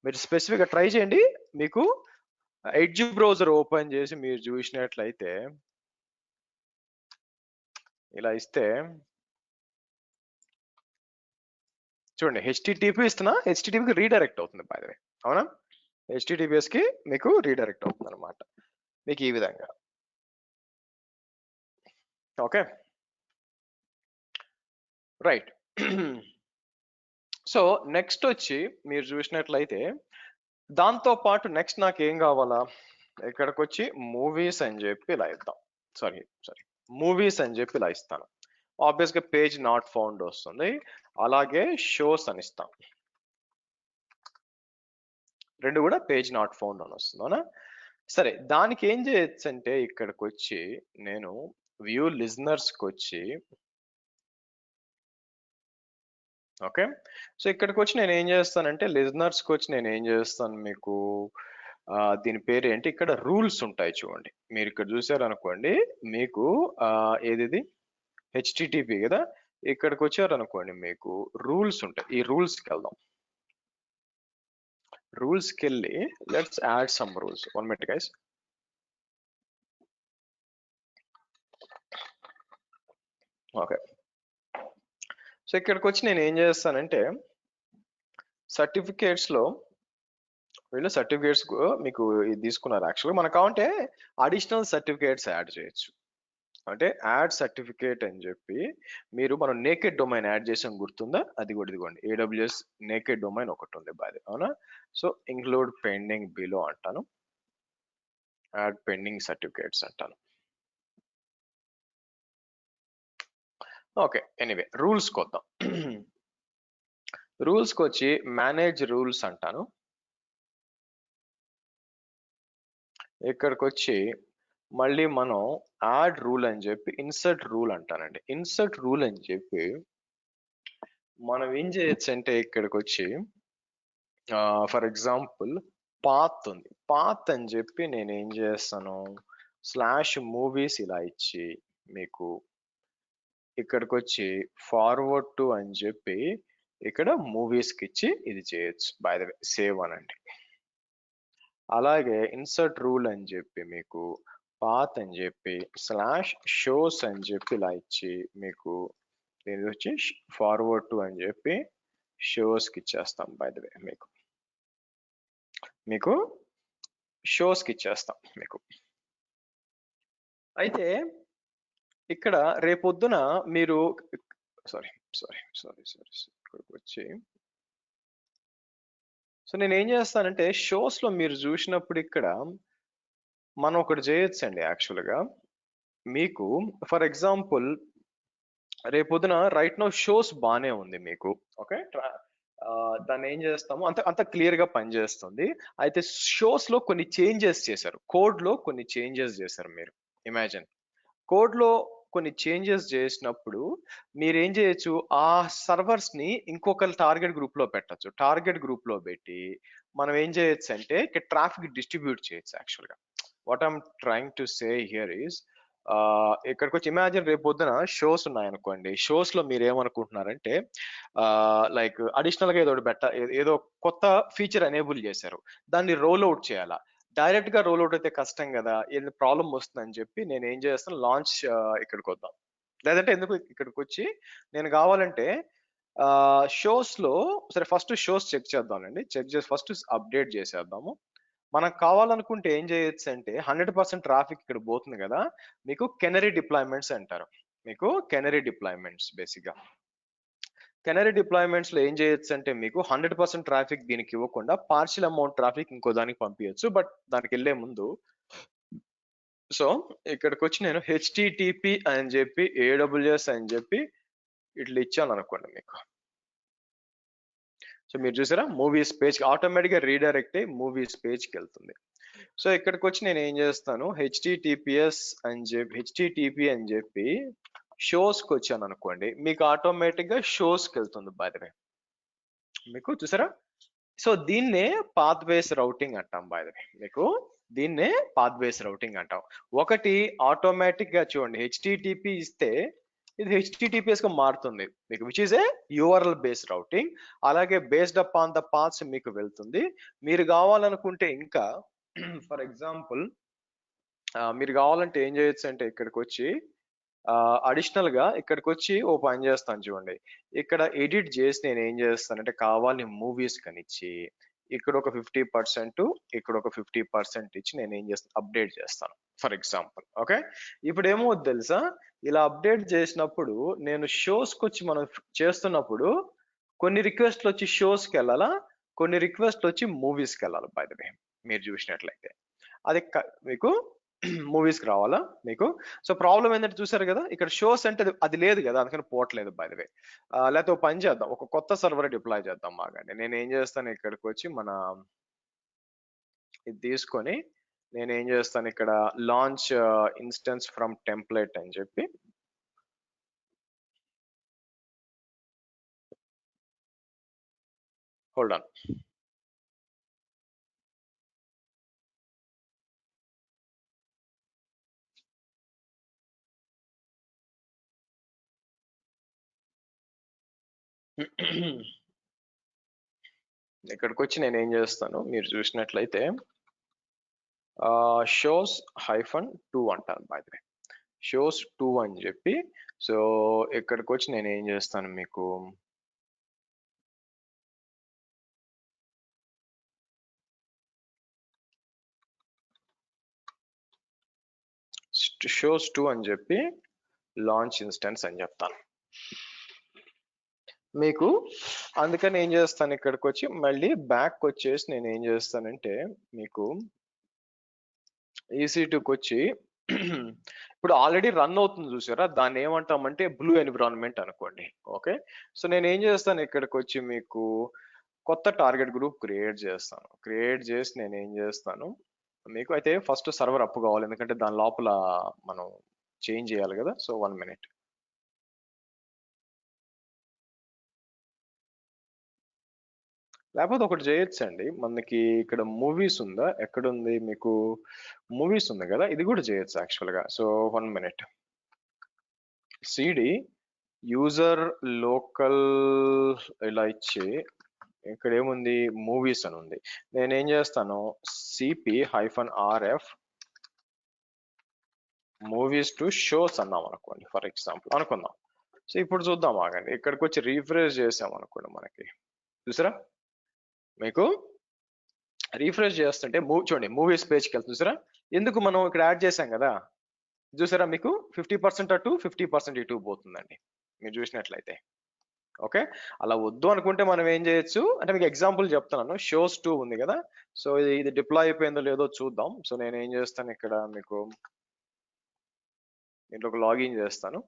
మీరు స్పెసిఫిక్గా ట్రై చేయండి. మీకు ఎడ్జ్ బ్రౌజర్ ఓపెన్ చేసి మీరు చూసినట్లయితే ఇలా ఇస్తే చూడండి, హెచ్టిటిపి ఇస్తున్నా, హెచ్టిటిపికి రీడైరెక్ట్ అవుతుంది. బై ద వే అవునా, HTTPS కి మీకు రీడైరెక్ట్ అవుతుంది అనమాట. మీకు ఈ విధంగా. Okay, right. సో నెక్స్ట్ వచ్చి మీరు చూసినట్లయితే దాంతో పాటు నెక్స్ట్ నాకు ఏం కావాలా, ఇక్కడికి వచ్చి మూవీస్ అని చెప్పి ఇలా ఇద్దాం. సారీ మూవీస్ అని చెప్పి ఇలా ఇస్తాను. ఆబ్వియస్ గా పేజ్ నాట్ ఫౌండ్ వస్తుంది. అలాగే షోస్ అని ఇస్తాం, రెండు కూడా పేజ్ నాట్ ఫౌండ్ అని వస్తుంది అవునా. సరే, దానికి ఏం చేయొచ్చు అంటే ఇక్కడికి వచ్చి నేను వ్యూ లిజనర్స్కి వచ్చి ఓకే, సో ఇక్కడికి వచ్చి నేను ఏం చేస్తానంటే లిజనర్స్కి వచ్చి నేను ఏం చేస్తాను మీకు దీని పేరు ఏంటి, ఇక్కడ రూల్స్ ఉంటాయి చూడండి. మీరు ఇక్కడ చూసారు అనుకోండి, మీకు ఏది HTTP కదా, ఇక్కడికి వచ్చారు అనుకోండి మీకు రూల్స్ ఉంటాయి. ఈ రూల్స్కి వెళ్దాం. రూల్స్కి వెళ్ళి let's add some rules. 1 minute guys. Okay, so ఇక్కడికి వచ్చి నేను ఏం చేస్తానంటే సర్టిఫికేట్స్ లో వీళ్ళు సర్టిఫికేట్స్ మీకు ఇది తీసుకున్నారు. యాక్చువల్గా మనకు కావాలంటే అడిషనల్ సర్టిఫికేట్స్ యాడ్ చేయొచ్చు. అంటే యాడ్ సర్టిఫికేట్ అని చెప్పి మీరు మనం నేకెడ్ డొమైన్ యాడ్ చేసాం, గుర్తుందా? అది కూడా ఇదిగోండి, AWS నేకెడ్ డొమైన్ ఒకటి ఉంది బాది అవునా. సో ఇంక్లూడ్ పెండింగ్ బిలో అంటాను, యాడ్ పెండింగ్ సర్టిఫికేట్స్ అంటాను. ఓకే, ఎనీవే రూల్స్కి వద్దాం. రూల్స్కి వచ్చి మేనేజ్ రూల్స్ అంటాను. ఇక్కడికి వచ్చి మళ్ళీ మనం యాడ్ రూల్ అని చెప్పి ఇన్సర్ట్ రూల్ అంటానండి. ఇన్సర్ట్ రూల్ అని చెప్పి మనం ఏం చేయొచ్చు అంటే ఇక్కడికి వచ్చి ఫర్ ఎగ్జాంపుల్ పాత్ ఉంది, పాత్ అని చెప్పి నేను ఏం చేస్తాను /movies ఇలా ఇచ్చి మీకు ఇక్కడికి వచ్చి ఫార్వర్డ్ టు అని చెప్పి ఇక్కడ మూవీస్కి ఇచ్చి ఇది చేయొచ్చు. బై ద వే సేవ్ అనండి. అలాగే ఇన్సర్ట్ రూల్ అని చెప్పి మీకు పాత్ అని చెప్పి /shows అని చెప్పి ఇలా ఇచ్చి మీకు దీని వచ్చి ఫార్వర్డ్ టు అని చెప్పి షోస్కి ఇచ్చేస్తాం. బై ద వే మీకు షోస్కి ఇచ్చేస్తాం మీకు. అయితే ఇక్కడ రేపొద్దున మీరు సారీ ఇక్కడికి వచ్చి సో నేను ఏం చేస్తానంటే షోస్ లో మీరు చూసినప్పుడు ఇక్కడ మనం ఒకటి చేయొచ్చండి యాక్చువల్గా మీకు ఫర్ ఎగ్జాంపుల్ రేపొద్దున రైట్ నో షోస్ బానే ఉంది మీకు ఓకే దాన్ని ఏం చేస్తాము అంత క్లియర్ గా పనిచేస్తుంది అయితే షోస్ లో కొన్ని చేంజెస్ చేశారు కోడ్ లో కొన్ని చేంజెస్ చేశారు మీరు ఇమాజిన్ కోడ్ లో కొన్ని చేంజెస్ చేసినప్పుడు మీరు ఏం చేయొచ్చు ఆ సర్వర్స్ ని ఇంకొక టార్గెట్ గ్రూప్ లో పెట్టచ్చు టార్గెట్ గ్రూప్ లో పెట్టి మనం ఏం చేయొచ్చు అంటే ట్రాఫిక్ డిస్ట్రిబ్యూట్ చేయొచ్చు యాక్చువల్ గా what I'm trying to say here is ఇక్కడికి వచ్చి ఇమాజిన్ రేపు పొద్దున షోస్ ఉన్నాయనుకోండి షోస్ లో మీరు ఏమనుకుంటున్నారంటే లైక్ అడిషనల్ గా ఏదో కొత్త ఫీచర్ ఎనేబుల్ చేశారు దాన్ని రోల్ అవుట్ చేయాలా డైరెక్ట్ గా రోల్ అవుట్ అయితే కష్టం కదా ఏది ప్రాబ్లం వస్తుందని చెప్పి నేను ఏం చేస్తాను లాంచ్ ఇక్కడికి వద్దాం లేదంటే ఎందుకు ఇక్కడికి వచ్చి నేను కావాలంటే షోస్ లో సరే ఫస్ట్ షోస్ చెక్ చేద్దామండి చెక్ చేసి ఫస్ట్ అప్డేట్ చేసేద్దాము మనకు కావాలనుకుంటే ఏం చేయొచ్చు అంటే 100% ట్రాఫిక్ ఇక్కడ పోతుంది కదా మీకు కెనరీ డిప్లాయ్మెంట్స్ అంటారు మీకు కెనరీ డిప్లాయ్మెంట్స్ బేసిక్ గా కెనరీ డిప్లాయ్మెంట్స్ లో ఏం చేయొచ్చు అంటే మీకు 100% ట్రాఫిక్ దీనికి ఇవ్వకుండా పార్షియల్ అమౌంట్ ట్రాఫిక్ ఇంకో దానికి పంపించచ్చు బట్ దానికి వెళ్ళే ముందు సో ఇక్కడికి వచ్చి నేను హెచ్టిటిపి అని చెప్పి ఏడబ్ల్యూఎస్ అని చెప్పి ఇట్లా ఇచ్చాను అనుకోండి మీకు సో మీరు చూసారా మూవీస్ పేజ్ ఆటోమేటిక్ గా రీడైరెక్ట్ అయ్యి మూవీస్ పేజ్కి వెళ్తుంది సో ఇక్కడికి వచ్చి నేను ఏం చేస్తాను హెచ్టిటిపిఎస్ అని చెప్పి హెచ్టిటిపి అని చెప్పి షోస్కి వచ్చాను అనుకోండి మీకు ఆటోమేటిక్ గా షోస్కి వెళ్తుంది బై ద వే మీకు చూసారా సో దీన్నే పాత్ బేస్ రౌటింగ్ అంటాం బై ద వే మీకు దీన్నే పాత్ బేస్ రౌటింగ్ అంటాం ఒకటి ఆటోమేటిక్ గా చూడండి హెచ్టిటిపి ఇస్తే ఇది హెచ్టిటిపిఎస్ గా మారుతుంది మీకు which is a URL based routing అలాగే based up on the paths మీకు వెళ్తుంది మీరు కావాలనుకుంటే ఇంకా ఫర్ ఎగ్జాంపుల్ మీరు కావాలంటే ఏం చేయొచ్చు అంటే ఇక్కడికి వచ్చి అడిషనల్ గా ఇక్కడికి వచ్చి ఓ పని చేస్తాను చూడండి ఇక్కడ ఎడిట్ చేసి నేను ఏం చేస్తానంటే కావాలి మూవీస్ కనిచ్చి ఇక్కడ ఒక 50% ఇక్కడ ఒక 50% ఇచ్చి నేను ఏం చేస్తాను అప్డేట్ చేస్తాను ఫర్ ఎగ్జాంపుల్ ఓకే ఇప్పుడు ఏమో తెలుసా ఇలా అప్డేట్ చేసినప్పుడు నేను షోస్కి వచ్చి మనం చేస్తున్నప్పుడు కొన్ని రిక్వెస్ట్లు వచ్చి షోస్కి వెళ్ళాలా కొన్ని రిక్వెస్ట్లు వచ్చి మూవీస్కి వెళ్ళాలి బై ద వే మీరు చూసినట్లయితే అది మీకు మూవీస్కి రావాలా మీకు సో ప్రాబ్లం ఏంటంటే చూసారు కదా ఇక్కడ షోస్ అంటే అది లేదు కదా అందుకని పోవట్లేదు బై ద వే లేకపోతే ఒక పని చేద్దాం ఒక కొత్త సర్వర్ డిప్లాయ్ చేద్దాం మాకండి నేను ఏం చేస్తాను ఇక్కడికి వచ్చి మన ఇది తీసుకొని నేను ఏం చేస్తాను ఇక్కడ లాంచ్ ఇన్స్టెన్స్ ఫ్రమ్ టెంప్లెట్ అని చెప్పి హోల్డ్ ఆన్ ఇక్కడికి వచ్చి నేను ఏం చేస్తాను మీరు చూసినట్లయితే షోస్ -2 అంటాను బై ద వే షోస్ 2 అని చెప్పి సో ఇక్కడికి వచ్చి నేను ఏం చేస్తాను మీకు షోస్ 2 అని చెప్పి లాంచ్ ఇన్స్టెన్స్ అని చెప్తాను మీకు అందుకని ఏం చేస్తాను ఇక్కడికి వచ్చి మళ్ళీ బ్యాక్ వచ్చేసి నేను ఏం చేస్తానంటే మీకు EC2కి వచ్చి ఇప్పుడు ఆల్రెడీ రన్ అవుతుంది చూసారా దాన్ని ఏమంటామంటే బ్లూ ఎన్విరాన్మెంట్ అనుకోండి ఓకే సో నేను ఏం చేస్తాను ఇక్కడికి వచ్చి మీకు కొత్త టార్గెట్ గ్రూప్ క్రియేట్ చేస్తాను క్రియేట్ చేసి నేను ఏం చేస్తాను మీకు అయితే ఫస్ట్ సర్వర్ అప్ కావాలి ఎందుకంటే దాని లోపల మనం చేంజ్ చేయాలి కదా సో 1 minute లేకపోతే ఒకటి చేయొచ్చు అండి మనకి ఇక్కడ మూవీస్ ఉందా ఎక్కడ ఉంది మీకు మూవీస్ ఉంది కదా ఇది కూడా చేయొచ్చు యాక్చువల్ గా so 1 minute CD user local ఇలా ఇచ్చి ఇక్కడ ఏముంది మూవీస్ అని ఉంది నేనేం చేస్తాను cp-rf మూవీస్ టు షోస్ అన్నాం అనుకోండి ఫర్ ఎగ్జాంపుల్ అనుకుందాం సో ఇప్పుడు చూద్దాం ఆగండి ఇక్కడికి వచ్చి రీఫ్రెష్ చేసాం అనుకోండి మనకి చూసారా మీకు రీఫ్రెష్ చేస్తుంటే చూడండి మూవీస్ పేజ్కి వెళ్తుంది చూసారా ఎందుకు మనం ఇక్కడ యాడ్ చేసాం కదా చూసారా మీకు 50% అటు 50% ఇటు పోతుందండి మీరు చూసినట్లయితే. ఓకే, అలా వద్దు అనుకుంటే మనం ఏం చేయొచ్చు అంటే మీకు ఎగ్జాంపుల్ చెప్తున్నాను. షోస్ 2 ఉంది కదా, సో ఇది డిప్లాయ్ అయిపోయిందో లేదో చూద్దాం. సో నేను ఏం చేస్తాను ఇక్కడ మీకు దీంట్లో ఒక లాగిన్ చేస్తాను.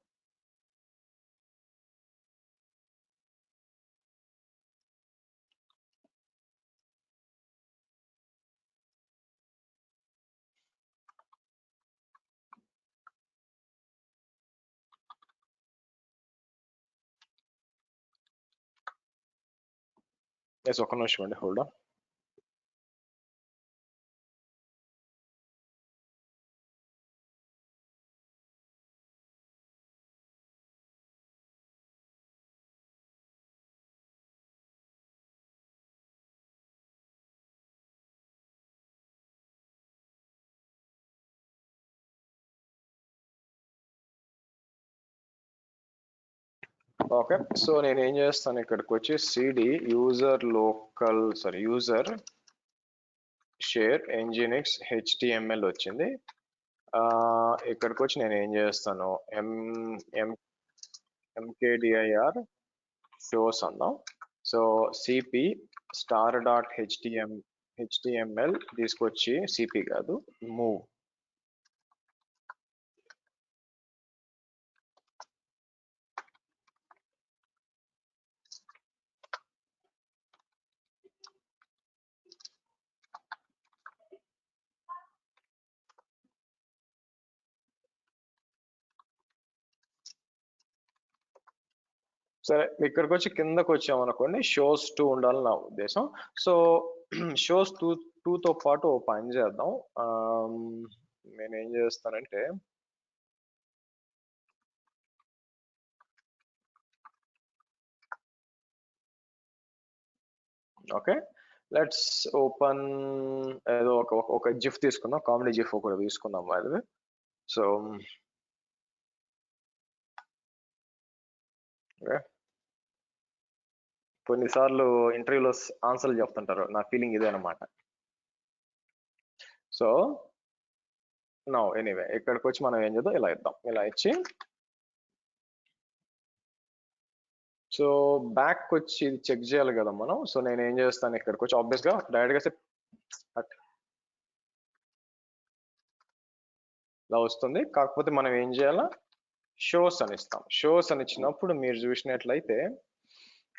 ఎస్, ఒక నిమిషం అండి, హోల్డ్ ఆన్. ఓకే, సో నేను ఏం చేస్తాను ఇక్కడికి వచ్చి cd user share nginx html వచ్చింది. ఇక్కడికి వచ్చి నేను ఏం చేస్తాను mkdir షోస్ అందాం. సో cp star.html తీసుకొచ్చి cp కాదు మూవ్. సరే, ఇక్కడికి వచ్చి కిందకు వచ్చామనుకోండి, షోస్ 2 ఉండాలని నా ఉద్దేశం. సో షోస్ 2తో పాటు ఓ పని చేద్దాం. నేను ఏం చేస్తానంటే ఓకే, లెట్స్ ఓపెన్ ఏదో ఒక జిఫ్ తీసుకుందాం, కామెడీ జిఫ్ ఒకటి తీసుకుందాం అది. సో కొన్నిసార్లు ఇంటర్వ్యూలో ఆన్సర్లు చెప్తుంటారు, నా ఫీలింగ్ ఇదే అనమాట. సో నౌ ఎనీవే ఇక్కడికి వచ్చి మనం ఏం చేద్దాం, ఇలా ఇద్దాం, ఇలా ఇచ్చి సో బ్యాక్ వచ్చి చెక్ చేయాలి కదా మనం. సో నేను ఏం చేస్తాను ఇక్కడికి వచ్చి ఆబ్వియస్ గా డైరెక్ట్ గా ఇలా వస్తుంది. కాకపోతే మనం ఏం చేయాలా, షోస్ అని ఇస్తాం. షోస్ అని ఇచ్చినప్పుడు మీరు చూసినట్లయితే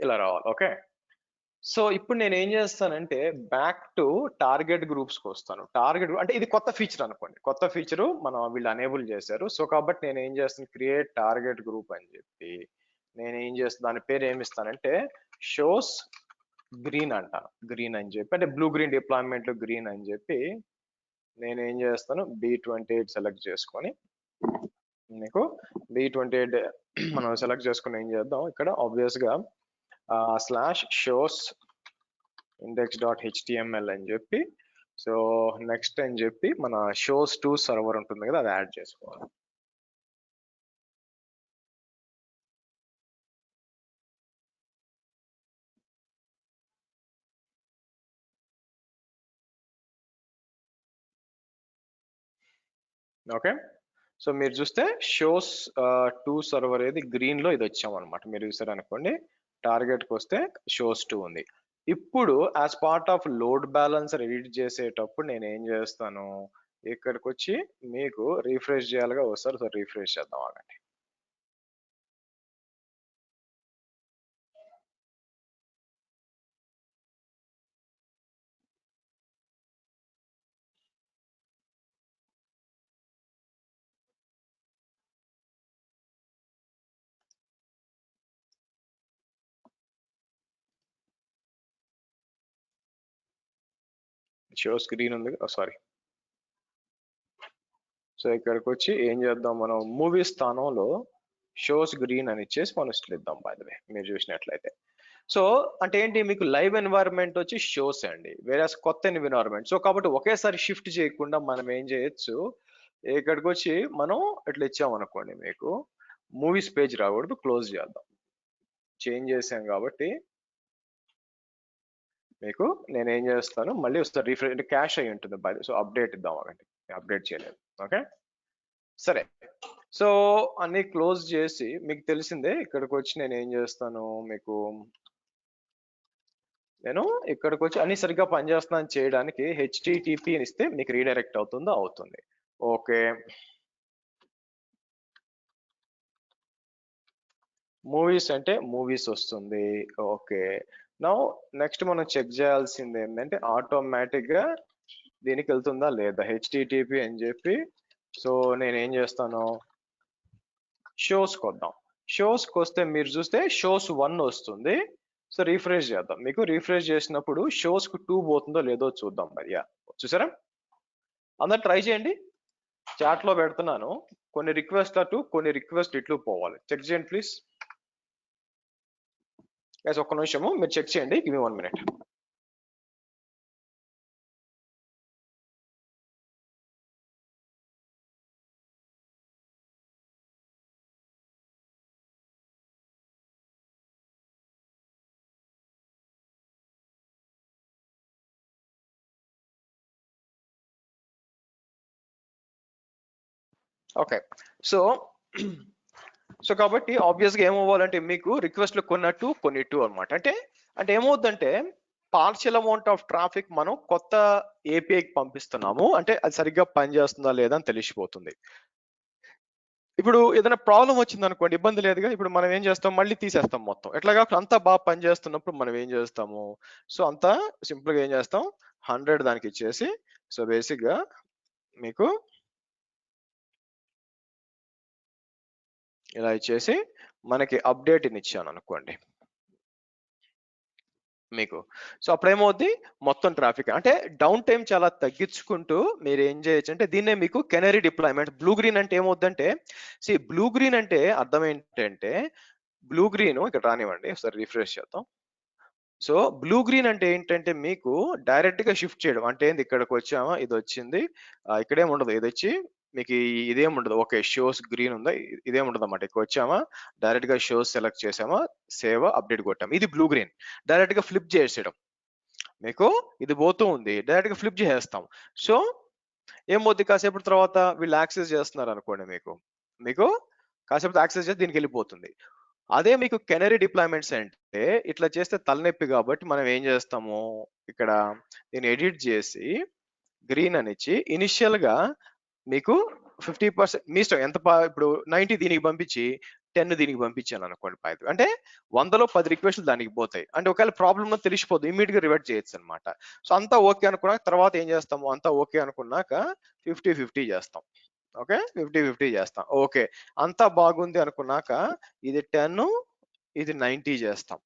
ఇలా రావాలి. ఓకే, సో ఇప్పుడు నేను ఏం చేస్తానంటే బ్యాక్ టు టార్గెట్ గ్రూప్స్కి వస్తాను. టార్గెట్ అంటే ఇది కొత్త ఫీచర్ అనుకోండి, కొత్త ఫీచరు మనం వీళ్ళు అనేబుల్ చేశారు. సో కాబట్టి నేను ఏం చేస్తాను, క్రియేట్ టార్గెట్ గ్రూప్ అని చెప్పి నేను ఏం చేస్తాను, దాని పేరు ఏమి ఇస్తానంటే షోస్ గ్రీన్ అంటాను. గ్రీన్ అని చెప్పి అంటే బ్లూ గ్రీన్ డిప్లాయ్మెంట్ గ్రీన్ అని చెప్పి నేను ఏం చేస్తాను, B28 సెలెక్ట్ చేసుకొని మీకు B28 మనం సెలెక్ట్ చేసుకుని ఏం చేద్దాం ఇక్కడ ఆబ్వియస్ గా /shows index.html అని చెప్పి సో నెక్స్ట్ అని చెప్పి మన షోస్ 2 సర్వర్ ఉంటుంది కదా, అది యాడ్ చేసుకోవాలి. ఓకే, సో మీరు చూస్తే షోస్ 2 సర్వర్ ఏది గ్రీన్ లో ఇది వచ్చామన్నమాట. మీరు చూసారు అనుకోండి, టార్గెట్ కి వస్తే షోస్ 2 ఉంది. ఇప్పుడు as part of load balancer edit చేసేటప్పుడు నేను ఏం చేస్తాను, ఇక్కడికి వచ్చి మీకు రీఫ్రెష్ చేయాలిగా వస్తారు. సో రీఫ్రెష్ చేద్దాం ఆగండి. షో స్క్రీన్ ఉంది, సారీ. సో ఇక్కడికి వచ్చి ఏం చేద్దాం, మనం మూవీ స్థానంలో షోస్ గ్రీన్ అని ఇచ్చేసి మనం స్టిల్ ఇద్దాం. బై ద వే మీరు చూసినట్లయితే సో అంటే ఏంటి, మీకు లైవ్ ఎన్వైరన్మెంట్ వచ్చి షోస్ అండి, వేరే కొత్త ఎన్విరాన్మెంట్. సో కాబట్టి ఒకేసారి షిఫ్ట్ చేయకుండా మనం ఏం చేయొచ్చు, ఇక్కడికి వచ్చి మనం ఇట్లా ఇచ్చామనుకోండి, మీకు మూవీస్ పేజ్ రాకూడదు, క్లోజ్ చేద్దాం. చేంజ్ చేసాం కాబట్టి మీకు నేను ఏం చేస్తాను, మళ్ళీ వస్తారు రీఫ్రెష్ అంటే క్యాష్ అయి ఉంటుంది. సో అప్డేట్ ఇద్దాం అవ్వండి, అప్డేట్ చేయలేదు. ఓకే, సరే, సో అన్ని క్లోజ్ చేసి మీకు తెలిసిందే ఇక్కడికి వచ్చి నేను ఏం చేస్తాను, నేను ఇక్కడికి వచ్చి అన్ని సరిగ్గా పనిచేస్తున్నాను చేయడానికి HTTP అని ఇస్తే మీకు రీడైరెక్ట్ అవుతుందో అవుతుంది. ఓకే, మూవీస్ అంటే మూవీస్ వస్తుంది. ఓకే, నౌ నెక్స్ట్ మనం చెక్ చేయాల్సింది ఏంటంటే ఆటోమేటిక్ గా దీనికి వెళ్తుందా లేదా HTTP అని చెప్పి. సో నేను ఏం చేస్తాను, షోస్కి వద్దాం. షోస్కి వస్తే మీరు చూస్తే షోస్ 1 వస్తుంది. సో రీఫ్రెష్ చేద్దాం. మీకు రీఫ్రెష్ చేసినప్పుడు షోస్కి 2 పోతుందో లేదో చూద్దాం. మరి చూసారా, అందరు ట్రై చేయండి. చాట్ లో పెడుతున్నాను, కొన్ని రిక్వెస్ట్ అటు కొన్ని రిక్వెస్ట్ ఇట్లు పోవాలి. చెక్ చేయండి ప్లీజ్. ఒక్క నిమిషము మీరు చెక్ చేయండి, give me 1 minute. Okay, so కాబట్టి ఆబ్వియస్ గా ఏమవ్వాలంటే మీకు రిక్వెస్ట్లు కొన్నట్టు కొన్నిట్టు అనమాట. అంటే ఏమవుతుందంటే పార్షియల్ అమౌంట్ ఆఫ్ ట్రాఫిక్ మనం కొత్త ఏపీఐకి పంపిస్తున్నాము, అంటే అది సరిగ్గా పనిచేస్తుందా లేదా అని తెలిసిపోతుంది. ఇప్పుడు ఏదైనా ప్రాబ్లం వచ్చింది అనుకోండి, ఇబ్బంది లేదుగా. ఇప్పుడు మనం ఏం చేస్తాం, మళ్ళీ తీసేస్తాం మొత్తం. ఎట్లాగా అంతా బాగా పనిచేస్తున్నప్పుడు మనం ఏం చేస్తాము, సో అంతా సింపుల్ గా ఏం చేస్తాం, 100 దానికి ఇచ్చేసి, సో బేసిక్ గా మీకు ఇలా ఇచ్చేసి మనకి అప్డేట్ ఇచ్చాను అనుకోండి మీకు. సో అప్పుడేమవుద్ది, మొత్తం ట్రాఫిక్ అంటే డౌన్ టైం చాలా తగ్గించుకుంటూ మీరు ఏం చేయొచ్చు అంటే దీన్నే మీకు కెనరీ డిప్లాయ్మెంట్. బ్లూ గ్రీన్ అంటే ఏమవుద్దంటే, బ్లూ గ్రీన్ అంటే అర్థం ఏంటంటే, బ్లూ గ్రీన్ ఇక్కడ రానివ్వండి ఒకసారి రిఫ్రెష్ చేద్దాం. సో బ్లూ గ్రీన్ అంటే ఏంటంటే మీకు డైరెక్ట్ గా షిఫ్ట్ చేయడం. అంటే ఏంది, ఇక్కడికి వచ్చామా, ఇది వచ్చింది, ఇక్కడేం ఉండదు, ఇది వచ్చి మీకు ఇదేం ఉండదు. ఓకే, షోస్ గ్రీన్ ఉందా, ఇదేం ఉండదు అన్నమాట. ఇక్కడ వచ్చామా, డైరెక్ట్ గా షోస్ సెలెక్ట్ చేసామా, సేవ్ అప్డేట్ కొట్టాము, ఇది బ్లూ గ్రీన్. డైరెక్ట్ గా ఫ్లిప్ చేసేయడం, మీకు ఇది పోతూ ఉంది, డైరెక్ట్ గా ఫ్లిప్ చేసేస్తాం. సో ఏమవుద్ది, కాసేపటి తర్వాత వీళ్ళు యాక్సెస్ చేస్తున్నారు అనుకోండి, మీకు కాసేపు యాక్సెస్ చేసి దీనికి వెళ్ళిపోతుంది. అదే మీకు కెనరీ డిప్లాయ్మెంట్స్ అంటే ఇట్లా చేస్తే తలనొప్పి, కాబట్టి మనం ఏం చేస్తాము, ఇక్కడ దీన్ని ఎడిట్ చేసి గ్రీన్ అని ఇచ్చి ఇనిషియల్ గా మీకు 50% మీ ఇష్టం ఎంత ఇప్పుడు 90 దీనికి పంపించి 10 దీనికి పంపించాను అనుకోండి. అంటే 100లో 10 రిక్వెస్ట్లు దానికి పోతాయి. అంటే ఒకవేళ ప్రాబ్లమ్ తెలిసిపోదు, ఇమీడియట్ గా రివర్ట్ చేయొచ్చు అనమాట. సో అంతా ఓకే అనుకున్నాక తర్వాత ఏం చేస్తాము, అంతా ఓకే అనుకున్నాక 50-50 చేస్తాం. ఓకే, 50-50 చేస్తాం. ఓకే, అంతా బాగుంది అనుకున్నాక ఇది 10 ఇది 90 చేస్తాం.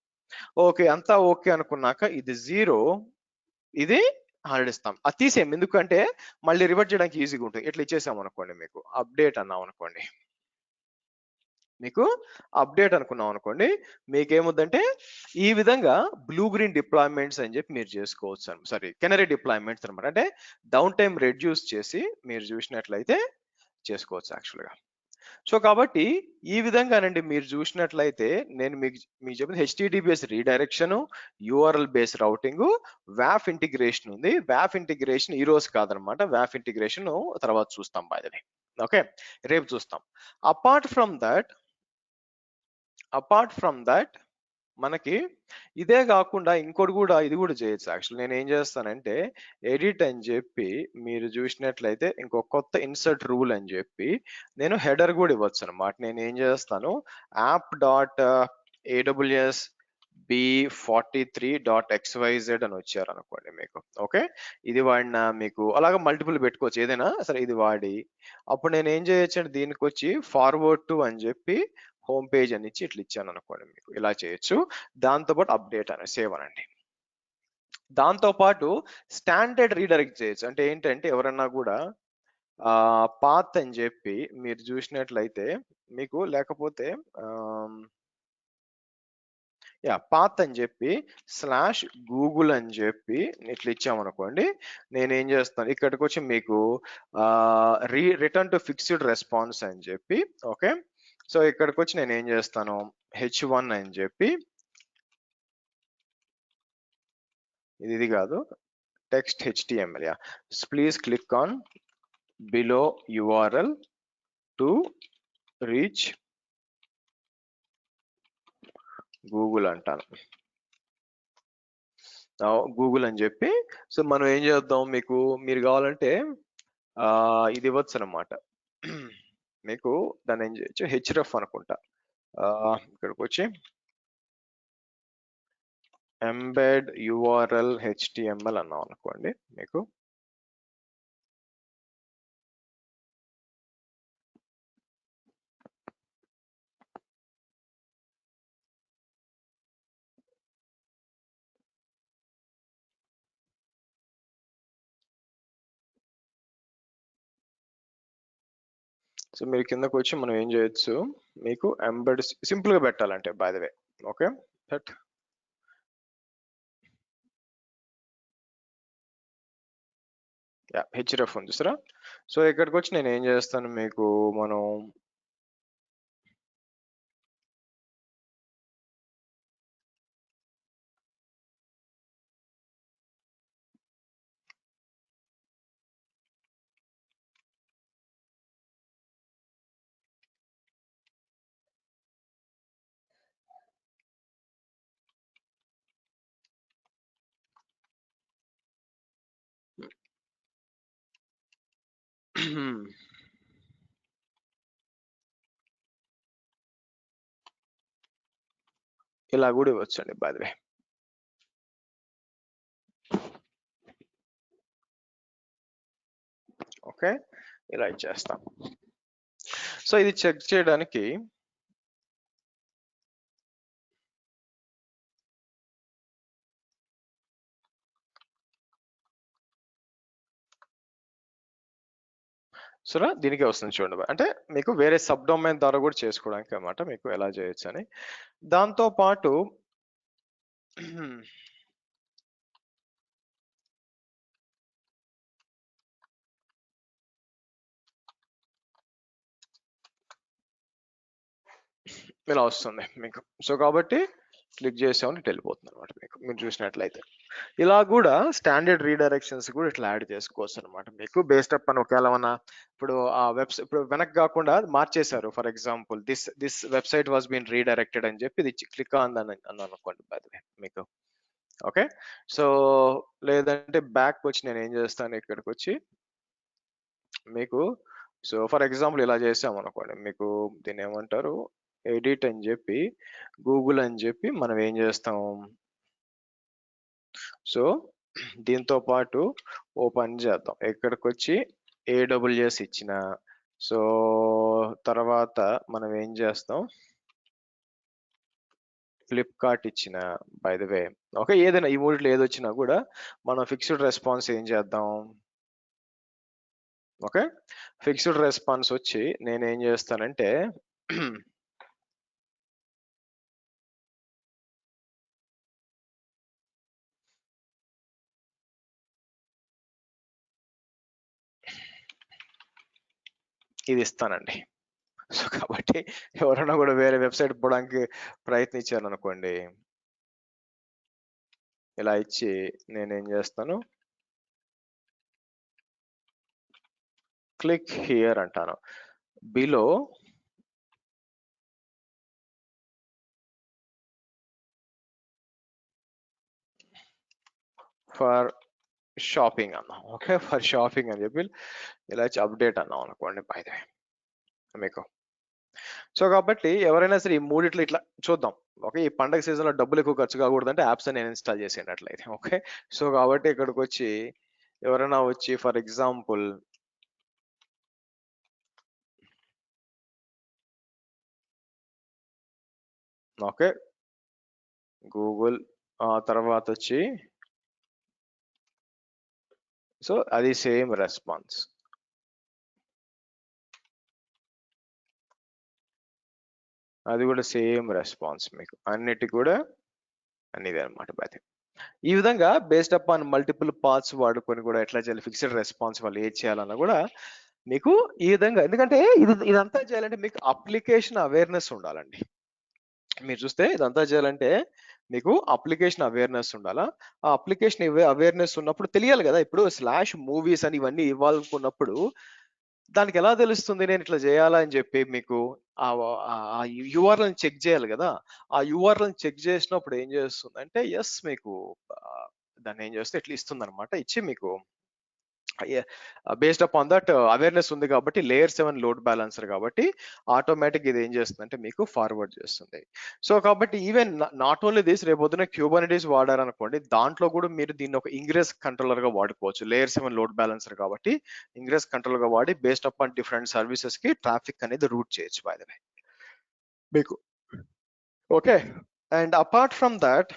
ఓకే, అంతా ఓకే అనుకున్నాక ఇది 0 ఇది 100 ఇస్తాం. అది తీసేయం, ఎందుకంటే మళ్ళీ రివర్ట్ చేయడానికి ఈజీగా ఉంటుంది. ఇట్లా ఇచ్చేసాం అనుకోండి, మీకు అప్డేట్ అన్నాం అనుకోండి, మీకు అప్డేట్ అనుకున్నాం అనుకోండి, మీకేముందంటే ఈ విధంగా బ్లూ గ్రీన్ డిప్లాయ్మెంట్స్ అని చెప్పి మీరు చేసుకోవచ్చు. సారీ, కెనరీ డిప్లాయ్మెంట్స్ అనమాట. అంటే డౌన్ టైం రెడ్యూస్ చేసి మీరు చూసినట్లయితే చేసుకోవచ్చు యాక్చువల్గా. సో కాబట్టి ఈ విధంగానండి మీరు చూసినట్లయితే నేను మీకు చెప్పిన HTTPS redirection, URL based routing, WAF integration ఉంది. WAF ఇంటిగ్రేషన్ ఈ రోజు కాదనమాట, WAF ఇంటిగ్రేషన్ తర్వాత చూస్తాం బాధ్యత. ఓకే, రేపు చూస్తాం. అపార్ట్ ఫ్రమ్ దట్ మనకి ఇదే కాకుండా ఇంకోటి కూడా, ఇది కూడా చేయొచ్చు యాక్చువల్. నేను ఏం చేస్తానంటే ఎడిట్ అని చెప్పి మీరు చూసినట్లయితే ఇంకో కొత్త ఇన్సర్ట్ రూల్ అని చెప్పి నేను హెడర్ కూడా ఇవ్వచ్చు అనమాట. నేను ఏం చేస్తాను, app.aws b43.xyz అని వచ్చారు అనుకోండి మీకు. ఓకే, ఇది వాడిన మీకు అలాగా మల్టిపుల్ పెట్టుకోవచ్చు ఏదైనా సరే, ఇది వాడి అప్పుడు నేను ఏం చేయొచ్చు అంటే దీనికి వచ్చి ఫార్వర్డ్ టు అని చెప్పి హోమ్ పేజ్ అని ఇచ్చి ఇట్లా ఇచ్చాను అనుకోండి, మీకు ఇలా చేయొచ్చు. దాంతోపాటు అప్డేట్ అని సేవ్ అనండి. దాంతోపాటు స్టాండర్డ్ రీడైరెక్ట్ చేయొచ్చు. అంటే ఏంటంటే ఎవరన్నా కూడా పాత్ అని చెప్పి మీరు చూసినట్లయితే మీకు, లేకపోతే పాత్ అని చెప్పి /Google అని చెప్పి ఇట్లా ఇచ్చామనుకోండి, నేనేం చేస్తాను ఇక్కడికి వచ్చి మీకు రిటర్న్ టు ఫిక్స్డ్ రెస్పాన్స్ అని చెప్పి. ఓకే, సో ఇక్కడికి వచ్చి నేను ఏం చేస్తాను, h1 అని చెప్పి, ఇది కాదు, text HTML, please click on below URL to reach Google అంటాను. గూగుల్ అని చెప్పి సో మనం ఏం చేద్దాం, మీరు కావాలంటే ఇది ఇవ్వచ్చు అనమాట. మీకు దాన్ని ఏం చేయొచ్చు, హెచ్రఫ్ అనుకుంటా. ఇక్కడికి వచ్చి ఎంబెడ్ URL HTML అన్నాం అనుకోండి. మీకు సో మీరు కిందకు వచ్చి మనం ఏం చేయొచ్చు, మీకు ఎంబెడ్ సింపుల్ గా పెట్టాలంటే by the way. Okay, that href ఉంది సరే. సో ఇక్కడికి వచ్చి నేను ఏం చేస్తాను, మీకు మనం ఇలా కూడా ఇవ్వచ్చు అండి బై ద వే. ఓకే, ఇలా ఇచ్చేస్తాం. సో ఇది చెక్ చేయడానికి సరే దీనికి వస్తుంది చూడండి. అంటే మీకు వేరే సబ్ డొమైన్ ద్వారా కూడా చేసుకోవడానికి అన్నమాట, మీకు ఎలా చేయొచ్చు అని. దాంతో పాటు ఇలా వస్తుంది మీకు. సో కాబట్టి క్లిక్ చేసామని ఇట్లా వెళ్ళిపోతుంది అనమాట మీకు. మీరు చూసినట్లయితే ఇలా కూడా స్టాండర్డ్ రీడైరెక్షన్స్ కూడా ఇట్లా యాడ్ చేసుకోవచ్చు అనమాట మీకు. బేస్డ్ అప్ అని ఒకవేళ మన ఇప్పుడు ఆ వెబ్సైట్ ఇప్పుడు వెనక్కి కాకుండా మార్చేశారు, for example this website was been redirected అని చెప్పి ఇది క్లిక్ అని అనుకోండి బై ద వే మీకు. ఓకే, సో లేదంటే బ్యాక్ వచ్చి నేను ఏం చేస్తాను, ఇక్కడికి వచ్చి మీకు సో ఫర్ ఎగ్జాంపుల్ ఇలా చేసాం అనుకోండి, మీకు దీన్ని ఏమంటారు, ఎడిట్ అని చెప్పి గూగుల్ అని చెప్పి మనం ఏం చేస్తాం, సో దీంతో పాటు ఓపెన్ చేద్దాం. ఇక్కడికి వచ్చి AWS ఇచ్చిన, సో తర్వాత మనం ఏం చేస్తాం, ఫ్లిప్కార్ట్ ఇచ్చిన బై ద వే. ఓకే, ఏదైనా ఈ మూడిట్లో ఏది వచ్చినా కూడా మనం ఫిక్స్డ్ రెస్పాన్స్ ఏం చేద్దాం. ఓకే, ఫిక్స్డ్ రెస్పాన్స్ వచ్చి నేను ఏం చేస్తానంటే ఇది ఇస్తానండి. సో కాబట్టి ఎవరైనా కూడా వేరే వెబ్సైట్ పోవడానికి ప్రయత్నించాను అనుకోండి, ఇలా ఇచ్చి నేనేం చేస్తాను, క్లిక్ హియర్ అంటాను. బిలో ఫర్ షాపింగ్ అన్నాం. ఓకే, ఫర్ షాపింగ్ అని చెప్పి ఇలా ఇచ్చి అప్డేట్ అన్నాం అనుకోండి బై ద వే మీకు. సో కాబట్టి ఎవరైనా సరే ఈ మూడిట్లో ఇట్లా చూద్దాం. ఓకే, ఈ పండగ సీజన్ లో డబ్బులు ఎక్కువ ఖర్చు కాకూడదంటే యాప్స్ నేను ఇన్స్టాల్ చేసేటట్లయితే. ఓకే, సో కాబట్టి ఇక్కడికి వచ్చి ఎవరైనా వచ్చి ఫర్ ఎగ్జాంపుల్ ఓకే గూగుల్ తర్వాత వచ్చి సో అది సేమ్ రెస్పాన్స్, అది కూడా సేమ్ రెస్పాన్స్ మీకు అన్నిటి కూడా అన్నిదే అనమాట. బాధ్యత ఈ విధంగా based up on multiple paths వాడుకొని కూడా ఎట్లా చేయాలి, ఫిక్స్డ్ రెస్పాన్స్ వాళ్ళు ఏది చేయాలన్నా కూడా మీకు ఈ విధంగా. ఎందుకంటే ఇదంతా చేయాలంటే మీకు అప్లికేషన్ అవేర్నెస్ ఉండాలండి. మీరు చూస్తే ఇదంతా చేయాలంటే మీకు అప్లికేషన్ అవేర్నెస్ ఉండాలా. ఆ అప్లికేషన్ అవేర్నెస్ ఉన్నప్పుడు తెలియాలి కదా. ఇప్పుడు /మూవీస్ అని ఇవన్నీ ఇవ్వాలనుకున్నప్పుడు దానికి ఎలా తెలుస్తుంది నేను ఇట్లా చేయాలా అని చెప్పి మీకు ఆ యూఆర్ఎల్ చెక్ చేయాలి కదా. ఆ యూఆర్ఎల్ చెక్ చేసినప్పుడు ఏం చేస్తుంది అంటే ఎస్ మీకు దాన్ని ఏం చేస్తే ఇట్లా ఇస్తుంది అనమాట. ఇచ్చి మీకు బేస్డ్ అపాన్ దట్ అవేర్నెస్ ఉంది కాబట్టి లేయర్ 7 లోడ్ బ్యాలెన్సర్ కాబట్టి ఆటోమేటిక్ ఇది ఏం చేస్తుందంటే మీకు ఫార్వర్డ్ చేస్తుంది. సో కాబట్టి ఈవెన్ నాట్ ఓన్లీ దిస్, రేపు పొద్దున క్యూబర్నెటీస్ వాడారనుకోండి, దాంట్లో కూడా మీరు దీన్ని ఒక ఇంగ్రెస్ కంట్రోలర్ గా వాడుకోవచ్చు. లేయర్ 7 లోడ్ బ్యాలెన్సర్ కాబట్టి ఇంగ్రెస్ కంట్రోలర్ గా వాడి బేస్డ్ అపాన్ డిఫరెంట్ సర్వీసెస్ కి ట్రాఫిక్ అనేది రూట్ చేయొచ్చు బై ద వే మీకు. Okay, and apart from that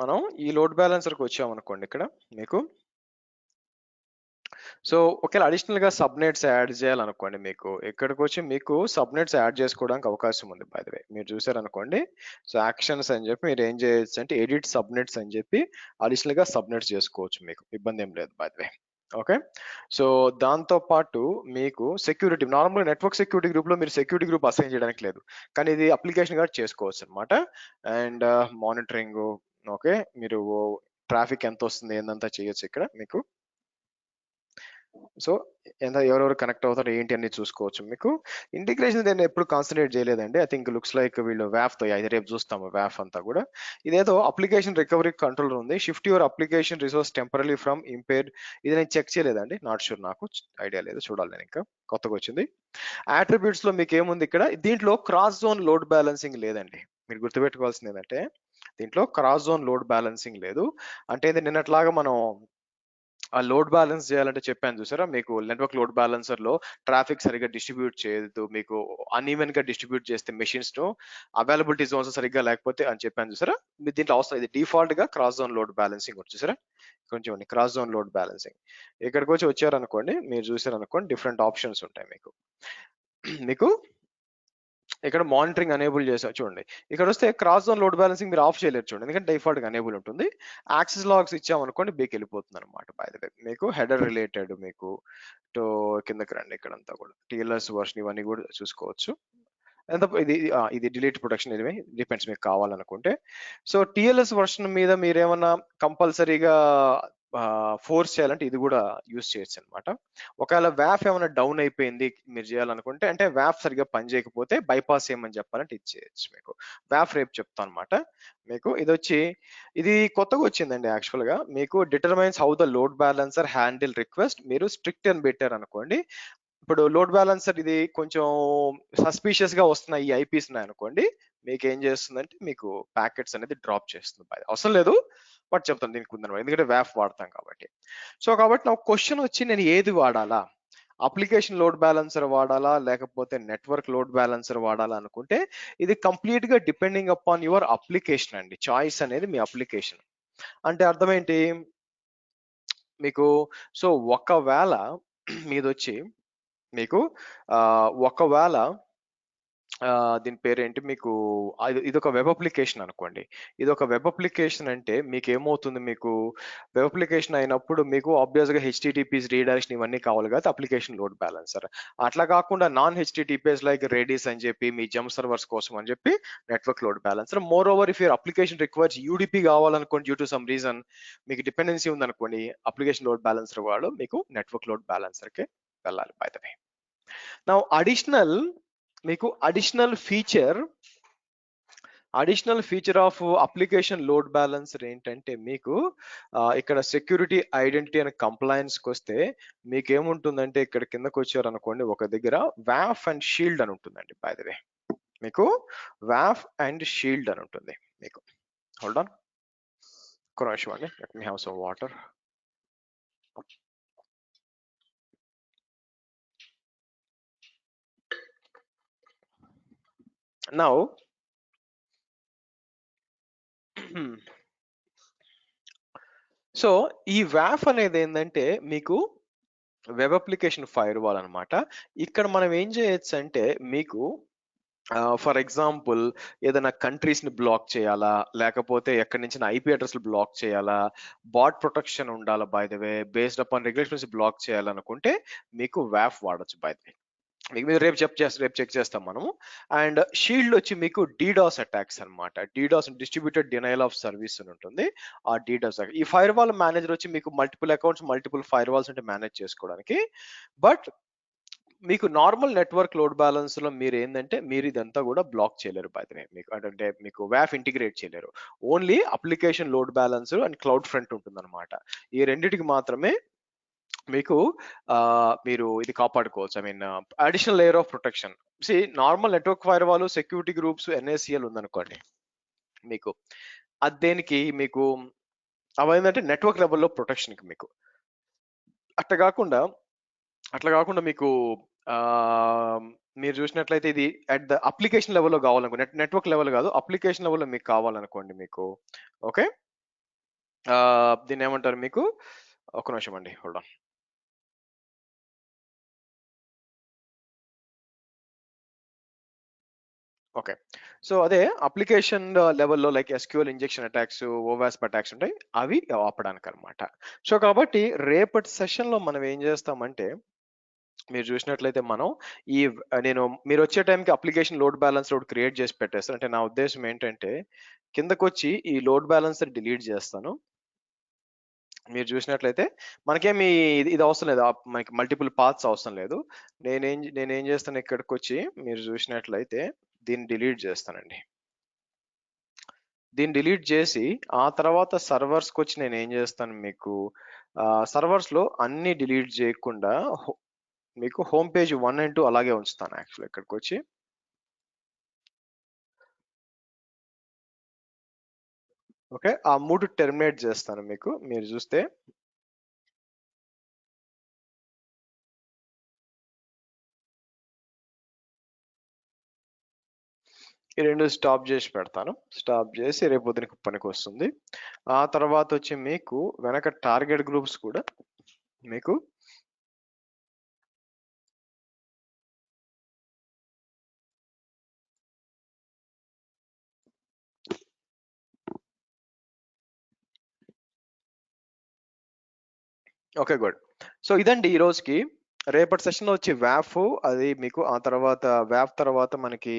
మనం ఈ లోడ్ బ్యాలెన్సర్కి వచ్చామనుకోండి, ఇక్కడ మీకు సో ఒకవేళ అడిషనల్ గా సబ్నెట్స్ యాడ్ చేయాలనుకోండి, మీకు ఇక్కడికి వచ్చి మీకు సబ్నెట్స్ యాడ్ చేసుకోవడానికి అవకాశం ఉంది బై ద వే. మీరు చూసారనుకోండి, సో యాక్షన్స్ అని చెప్పి మీరు ఏం చేయొచ్చు అంటే ఎడిట్ సబ్నెట్స్ అని చెప్పి అడిషనల్ గా సబ్నెట్స్ చేసుకోవచ్చు, మీకు ఇబ్బంది ఏం లేదు by the way. Okay, so దాంతో పాటు మీకు security, normal network security group లో మీరు సెక్యూరిటీ గ్రూప్ అసైన్ చేయడానికి లేదు, కానీ ఇది అప్లికేషన్ గా చేసుకోవచ్చు అనమాట. అండ్ మానిటరింగ్, ఓకే, మీరు ట్రాఫిక్ ఎంత వస్తుంది ఏందంతా చేయొచ్చు ఇక్కడ మీకు. సో ఎంత ఎవరెవరు కనెక్ట్ అవుతారు ఏంటి అన్ని చూసుకోవచ్చు. మీకు ఇంటిగ్రేషన్ నేను ఎప్పుడు కాన్సన్ట్రేట్ చేయలేదండి. ఐ థింక్ లుక్స్ లైక్ వీళ్ళు వ్యాఫ్ తో ఇది రేపు చూస్తాము వ్యాఫ్ అంతా కూడా. ఇదేదో అప్లికేషన్ రికవరీ కంట్రోలర్ ఉంది, shift your application resource temporary from impaired. ఇది నేను చెక్ చేయలేదండి, నాట్ షూర్, నాకు ఐడియా లేదు, చూడాలి నేను, ఇంకా కొత్తగా వచ్చింది. అట్రిబ్యూట్స్ లో మీకు ఏముంది ఇక్కడ, దీంట్లో క్రాస్ జోన్ లోడ్ బ్యాలెన్సింగ్ లేదండి. మీరు గుర్తుపెట్టుకోవాల్సింది ఏంటంటే దీంట్లో క్రాస్ జోన్ లోడ్ బ్యాలెన్సింగ్ లేదు. అంటే ఇది నిన్నట్లాగా మనం ఆ లోడ్ బ్యాలెన్స్ చేయాలంటే చెప్పాను చూసారా, మీకు నెట్వర్క్ లోడ్ బ్యాలెన్సర్ లో ట్రాఫిక్ సరిగ్గా డిస్ట్రిబ్యూట్ చేయదు, మీకు అన్ఈవెన్ గా డిస్ట్రిబ్యూట్ చేస్తే మెషిన్స్ ను అవైలబిలిటీ జోన్స్ సరిగ్గా లేకపోతే అని చెప్పాను చూసారా. మీరు దీంట్లో అవసరం, ఇది డిఫాల్ట్ గా క్రాస్ జోన్ లోడ్ బ్యాలెన్సింగ్ వచ్చేసారా. కొంచెం క్రాస్ జోన్ లోడ్ బ్యాలెన్సింగ్ ఇక్కడికి వచ్చి వచ్చారనుకోండి, మీరు చూసారనుకోండి డిఫరెంట్ ఆప్షన్స్ ఉంటాయి మీకు. మీకు ఇక్కడ మానిటరింగ్ అనేబుల్ చేసారు చూడండి, ఇక్కడ వస్తే క్రాస్ జోన్ లోడ్ బ్యాలెన్సింగ్ మీరు ఆఫ్ చేయలేరు చూడండి, ఎందుకంటే డిఫాల్ట్ గా అనేబుల్ ఉంటుంది. యాక్సెస్ లాగ్స్ ఇచ్చామనుకోండి బీక్ వెళ్ళిపోతుంది అనమాట. బై ద వే మీకు హెడర్ రిలేటెడ్ మీకు కిందకి రండి, ఇక్కడంతా కూడా టీఎల్ఎస్ వర్షన్ ఇవన్నీ కూడా చూసుకోవచ్చు. ఎంత ఇది డిలీట్ ప్రొటెక్షన్ ఎనివే డిపెండ్స్ మీకు కావాలనుకుంటే. సో టిఎల్ఎస్ వర్షన్ మీద మీరేమన్నా కంపల్సరీగా ఫోర్స్ చేయాలంటే ఇది కూడా యూస్ చేయొచ్చు అనమాట. ఒకవేళ వ్యాఫ్ ఏమైనా డౌన్ అయిపోయింది మీరు చేయాలనుకుంటే, అంటే వ్యాఫ్ సరిగ్గా పని చేయకపోతే బైపాస్ చేయమని చెప్పాలంటే ఇది చేయొచ్చు మీకు. వ్యాఫ్ రేపు చెప్తాను అనమాట మీకు. ఇది కొత్తగా వచ్చిందండి యాక్చువల్ గా. మీకు determines how the load balancer handle request, మీరు స్ట్రిక్ట్ అని పెట్టారు అనుకోండి. ఇప్పుడు లోడ్ బ్యాలెన్సర్ ఇది కొంచెం సస్పీషియస్ గా వస్తున్న ఈ ఐపీస్ ఉన్నాయి అనుకోండి, మీకు ఏం చేస్తుందంటే మీకు ప్యాకెట్స్ అనేది డ్రాప్ చేస్తుంది. అవసరం లేదు బట్ చెప్తాను దీనికి ఉందన్నమాట, ఎందుకంటే వ్యాఫ్ వాడతాం కాబట్టి. సో కాబట్టి నాకు క్వశ్చన్ వచ్చి నేను ఏది వాడాలా, అప్లికేషన్ లోడ్ బ్యాలెన్సర్ వాడాలా లేకపోతే నెట్వర్క్ లోడ్ బ్యాలెన్సర్ వాడాలా అనుకుంటే, ఇది కంప్లీట్ గా డిపెండింగ్ అపాన్ యువర్ అప్లికేషన్ అండి. చాయిస్ అనేది మీ అప్లికేషన్. అంటే అర్థం ఏంటి మీకు, సో ఒకవేళ మీదొచ్చి మీకు ఒకవేళ దీని పేరేంటి మీకు, ఇది ఒక వెబ్ అప్లికేషన్ అనుకోండి. ఇది ఒక వెబ్ అప్లికేషన్ అంటే మీకు ఏమవుతుంది, మీకు వెబ్ అప్లికేషన్ అయినప్పుడు మీకు ఆబ్వియస్ గా హెచ్టిటిపిస్ రీడైరెక్షన్ ఇవన్నీ కావాలి కదా అప్లికేషన్ లోడ్ బ్యాలెన్సర్. అట్లా కాకుండా నాన్ హెచ్టిటిపిఎస్ లైక్ రెడిస్ అని చెప్పి మీ జంప్ సర్వర్స్ కోసం అని చెప్పి network load balancer. Moreover if your application requires UDP కావాలనుకోండి, డ్యూ టు సమ్ రీజన్ మీకు డిపెండెన్సీ ఉందనుకోండి, అప్లికేషన్ లోడ్ బ్యాలెన్సర్ వాడు మీకు నెట్వర్క్ లోడ్ బ్యాలెన్సర్ కి వెళ్ళాలి. బై ద వే నౌ మీకు additional feature of application load balancer ఏంటంటే, మీకు ఇక్కడ సెక్యూరిటీ ఐడెంటిటీ అండ్ కంప్లైన్స్ కి వస్తే మీకు ఏముంటుందంటే, ఇక్కడ కిందకు వచ్చారు అనుకోండి, ఒక దగ్గర వ్యాఫ్ అండ్ షీల్డ్ అని ఉంటుందండి. బై ద వే మీకు వ్యాఫ్ అండ్ షీల్డ్ అని ఉంటుంది మీకు. హోల్డ్ ఆన్ ఒక నిమిషం అండి, let me have some water. Now so ఈ వ్యాఫ్ అనేది ఏంటంటే మీకు వెబ్ అప్లికేషన్ ఫైర్ వాల్ అనమాట. ఇక్కడ మనం ఏం చేయొచ్చు అంటే, మీకు ఫర్ ఎగ్జాంపుల్ ఏదైనా కంట్రీస్ ని బ్లాక్ చేయాలా, లేకపోతే ఎక్కడి నుంచి ఐపీ అడ్రస్ బ్లాక్ చేయాలా, బాట్ ప్రొటెక్షన్ ఉండాలా, by the way based upon regulations block చేయాలనుకుంటే మీకు వ్యాఫ్ వాడచ్చు బై ద వే. మీకు మీద రేపు చెక్ చేస్తాం మనము. అండ్ షీల్డ్ వచ్చి మీకు డీడాస్ అటాక్స్ అన్నమాట. DDoS distributed denial of service అని ఉంటుంది. ఆ డీడాస్ ఈ ఫైర్ వాల్ మేనేజర్ వచ్చి మీకు multiple accounts multiple firewalls అంటే మేనేజ్ చేసుకోవడానికి. బట్ మీకు నార్మల్ నెట్వర్క్ లోడ్ బ్యాలెన్స్ లో మీరు ఏంటంటే మీరు ఇదంతా కూడా బ్లాక్ చేయలేరు. బై ద వే మీకు అంటే మీకు వ్యాఫ్ ఇంటిగ్రేట్ చేయలేరు. Only application load balance and cloud front ఉంటుంది అనమాట. ఈ రెండిటికి మాత్రమే మీకు మీరు ఇది కాపాడుకోవచ్చు. I mean additional layer of protection. Normal network fire wall security groups NaCl ఉందనుకోండి మీకు, అది దేనికి మీకు అవేంటంటే నెట్వర్క్ లెవెల్లో ప్రొటెక్షన్కి మీకు. అట్లా కాకుండా మీకు మీరు చూసినట్లయితే ఇది అట్ ద అప్లికేషన్ లెవెల్లో కావాలనుకో, నెట్వర్క్ లెవెల్ కాదు, అప్లికేషన్ లెవెల్లో మీకు కావాలనుకోండి మీకు. ఓకే, దీన్ని ఏమంటారు మీకు, ఒక నిమిషం అండి, హోల్డ్ ఆన్. ఓకే, సో అదే అప్లికేషన్ లెవెల్లో లైక్ ఎస్క్యూఎల్ ఇంజెక్షన్ అటాక్స్, ఓవాస్ప్ అటాక్స్ ఉంటాయి, అవి ఆపడానికి అనమాట. సో కాబట్టి రేపటి సెషన్లో మనం ఏం చేస్తామంటే, మీరు చూసినట్లయితే మనం మీరు వచ్చే టైంకి application load balance load create చేసి పెట్టేస్తాను. అంటే నా ఉద్దేశం ఏంటంటే కిందకు వచ్చి ఈ లోడ్ బ్యాలెన్స్ డిలీట్ చేస్తాను. మీరు చూసినట్లయితే మనకేమి ఇది అవసరం లేదు, మనకి మల్టిపుల్ పాత్స్ అవసరం లేదు. నేనేం చేస్తాను, ఇక్కడికి వచ్చి మీరు చూసినట్లయితే దీన్ని డిలీట్ చేస్తానండి. దీన్ని డిలీట్ చేసి ఆ తర్వాత సర్వర్స్కి వచ్చి నేను ఏం చేస్తాను, మీకు సర్వర్స్లో అన్ని డిలీట్ చేయకుండా మీకు హోమ్ పేజ్ 1 and 2 అలాగే ఉంచుతాను. యాక్చువల్ ఇక్కడికి వచ్చి ఓకే, ఆ 3 టెర్మినేట్ చేస్తాను. మీకు మీరు చూస్తే ఈ 2 స్టాప్ చేసి పెడతాను. స్టాప్ చేసి రేపు పొద్దునకి పనికి వస్తుంది. ఆ తర్వాత వచ్చి మీకు వెనక టార్గెట్ గ్రూప్స్ కూడా మీకు ఓకే, గుడ్. సో ఇదండి ఈ రోజుకి. రేపటి సెషన్ వచ్చి వ్యాఫ్, అది మీకు ఆ తర్వాత వ్యాఫ్ తర్వాత మనకి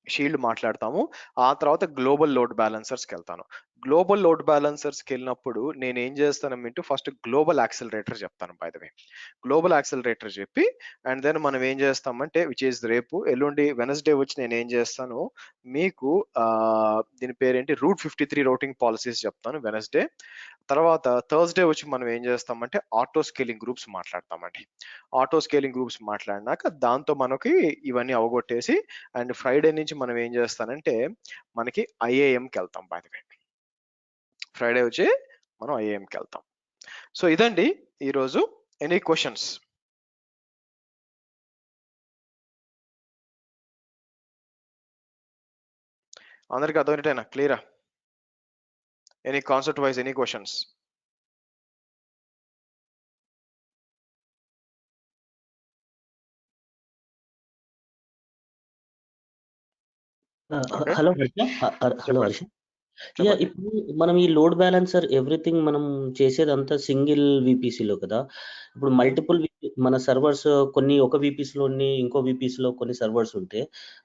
షీల్డ్ మాట్లాడతాము. ఆ తర్వాత గ్లోబల్ లోడ్ బ్యాలెన్సర్స్కి వెళ్తాను. గ్లోబల్ లోడ్ బ్యాలెన్సర్స్కి వెళ్ళినప్పుడు నేను ఏం చేస్తాను మీకు, ఫస్ట్ గ్లోబల్ యాక్సిలరేటర్ చెప్తాను. By the way global accelerator చెప్పి అండ్ దెన్ మనం ఏం చేస్తామంటే విచ్ ఈస్ రేపు ఎల్లుండి వెనస్డే వచ్చి నేను ఏం చేస్తాను మీకు దీని పేరేంటి రూట్ 53 రౌటింగ్ పాలసీస్ చెప్తాను వెనస్డే. తర్వాత థర్స్డే వచ్చి మనం ఏం చేస్తామంటే ఆటో స్కేలింగ్ గ్రూప్స్ మాట్లాడతామండి. ఆటో స్కేలింగ్ గ్రూప్స్ మాట్లాడినాక దాంతో మనకి ఇవన్నీ అవగొట్టేసి అండ్ ఫ్రైడే నుంచి మనం ఏం చేస్తానంటే మనకి ఐఏఎంకి వెళ్తాం. బై ద వే ఫ్రైడే వచ్చి మనం ఐఏఎంకి వెళ్తాం. సో ఇదండి ఈరోజు. Any questions? అందరికి అర్థమైనట్టేనా? క్లియరా? Any concept wise any questions? Hello Harsha. Yeah, ఇప్పుడు మనం ఈ లోడ్ బ్యాలెన్సర్ ఎవ్రీథింగ్ మనం చేసేదంతా సింగిల్ విపిసిలో కదా. ఇప్పుడు మల్టిపుల్ మన సర్వర్స్ కొన్ని ఒక విపిసిలోని ఇంకో విపిసిలో కొన్ని సర్వర్స్ ఉంటే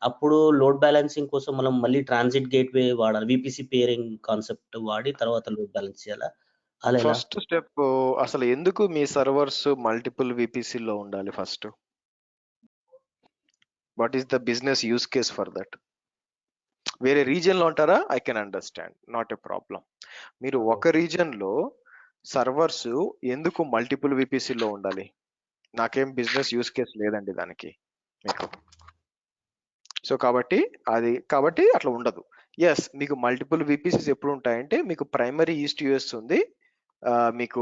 అప్పుడు లోడ్ బ్యాలెన్సింగ్ కోసం మనం మళ్ళీ ట్రాన్సిట్ గేట్వే వాడాలి, విపిసి పేరింగ్ కాన్సెప్ట్ వాడి తర్వాత లోడ్ బ్యాలెన్స్ చేయాలా? అలా ఫస్ట్ స్టెప్ అసలు ఎందుకు మీ సర్వర్స్ మల్టిపుల్ విపిసిలో ఉండాలి? First what is the business use case for that? వేరే రీజియన్ లో ఉంటారా? I can understand, not a problem. మీరు ఒక రీజియన్ లో సర్వర్స్ ఎందుకు మల్టిపుల్ విపిసిలో ఉండాలి? నాకేం బిజినెస్ యూస్ కేస్ లేదండి దానికి మీకు. సో కాబట్టి అట్లా ఉండదు. ఎస్, మీకు మల్టిపుల్ విపిసిస్ ఎప్పుడు ఉంటాయంటే మీకు ప్రైమరీ ఈస్ట్ యుఎస్ ఉంది, మీకు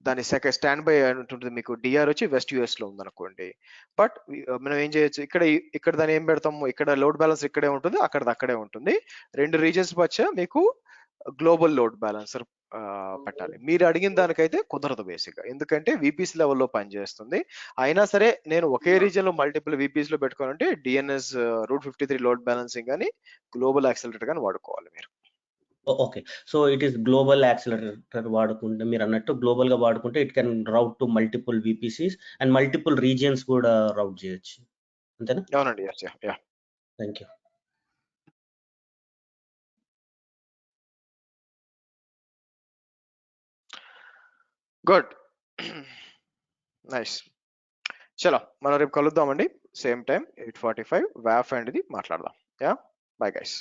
దాని సెకండ్ స్టాండ్ బై ఉంటుంది, మీకు డిఆర్ వచ్చి వెస్ట్ యుఎస్ లో ఉందనుకోండి. బట్ మనం ఏం చేయొచ్చు, ఇక్కడ దాన్ని ఏం పెడతాము, ఇక్కడ లోడ్ బ్యాలెన్స్ ఇక్కడే ఉంటుంది, అక్కడే ఉంటుంది. 2 రీజన్స్ వచ్చా మీకు గ్లోబల్ లోడ్ బ్యాలెన్సర్ పెట్టాలి. మీరు అడిగిన దానికైతే కుదరదు బేసిక్గా, ఎందుకంటే విపిసి లెవెల్లో పనిచేస్తుంది. అయినా సరే నేను ఒకే రీజన్ లో మల్టిపుల్ విపిస్ లో పెట్టుకోవాలంటే డిఎన్ఎస్ రూట్ 53 లోడ్ బ్యాలెన్సింగ్ కానీ గ్లోబల్ యాక్సిలరేటర్ కానీ వాడుకోవాలి మీరు. Okay. So it is global accelerator వాడుకుంటే మీరు అన్నట్టు గ్లోబల్గా వాడుకుంటే it can route to multiple VPCs and multiple regions కూడా రౌట్ చేయొచ్చు, అంతేనా? అవునండి. Yes. Yeah. Thank you. Good. Nice. చలో మనం రేపు కలుద్దామండి. సేమ్ టైం 8:45 WAF అండ్ ఇది మాట్లాడదాం. యా. Bye guys.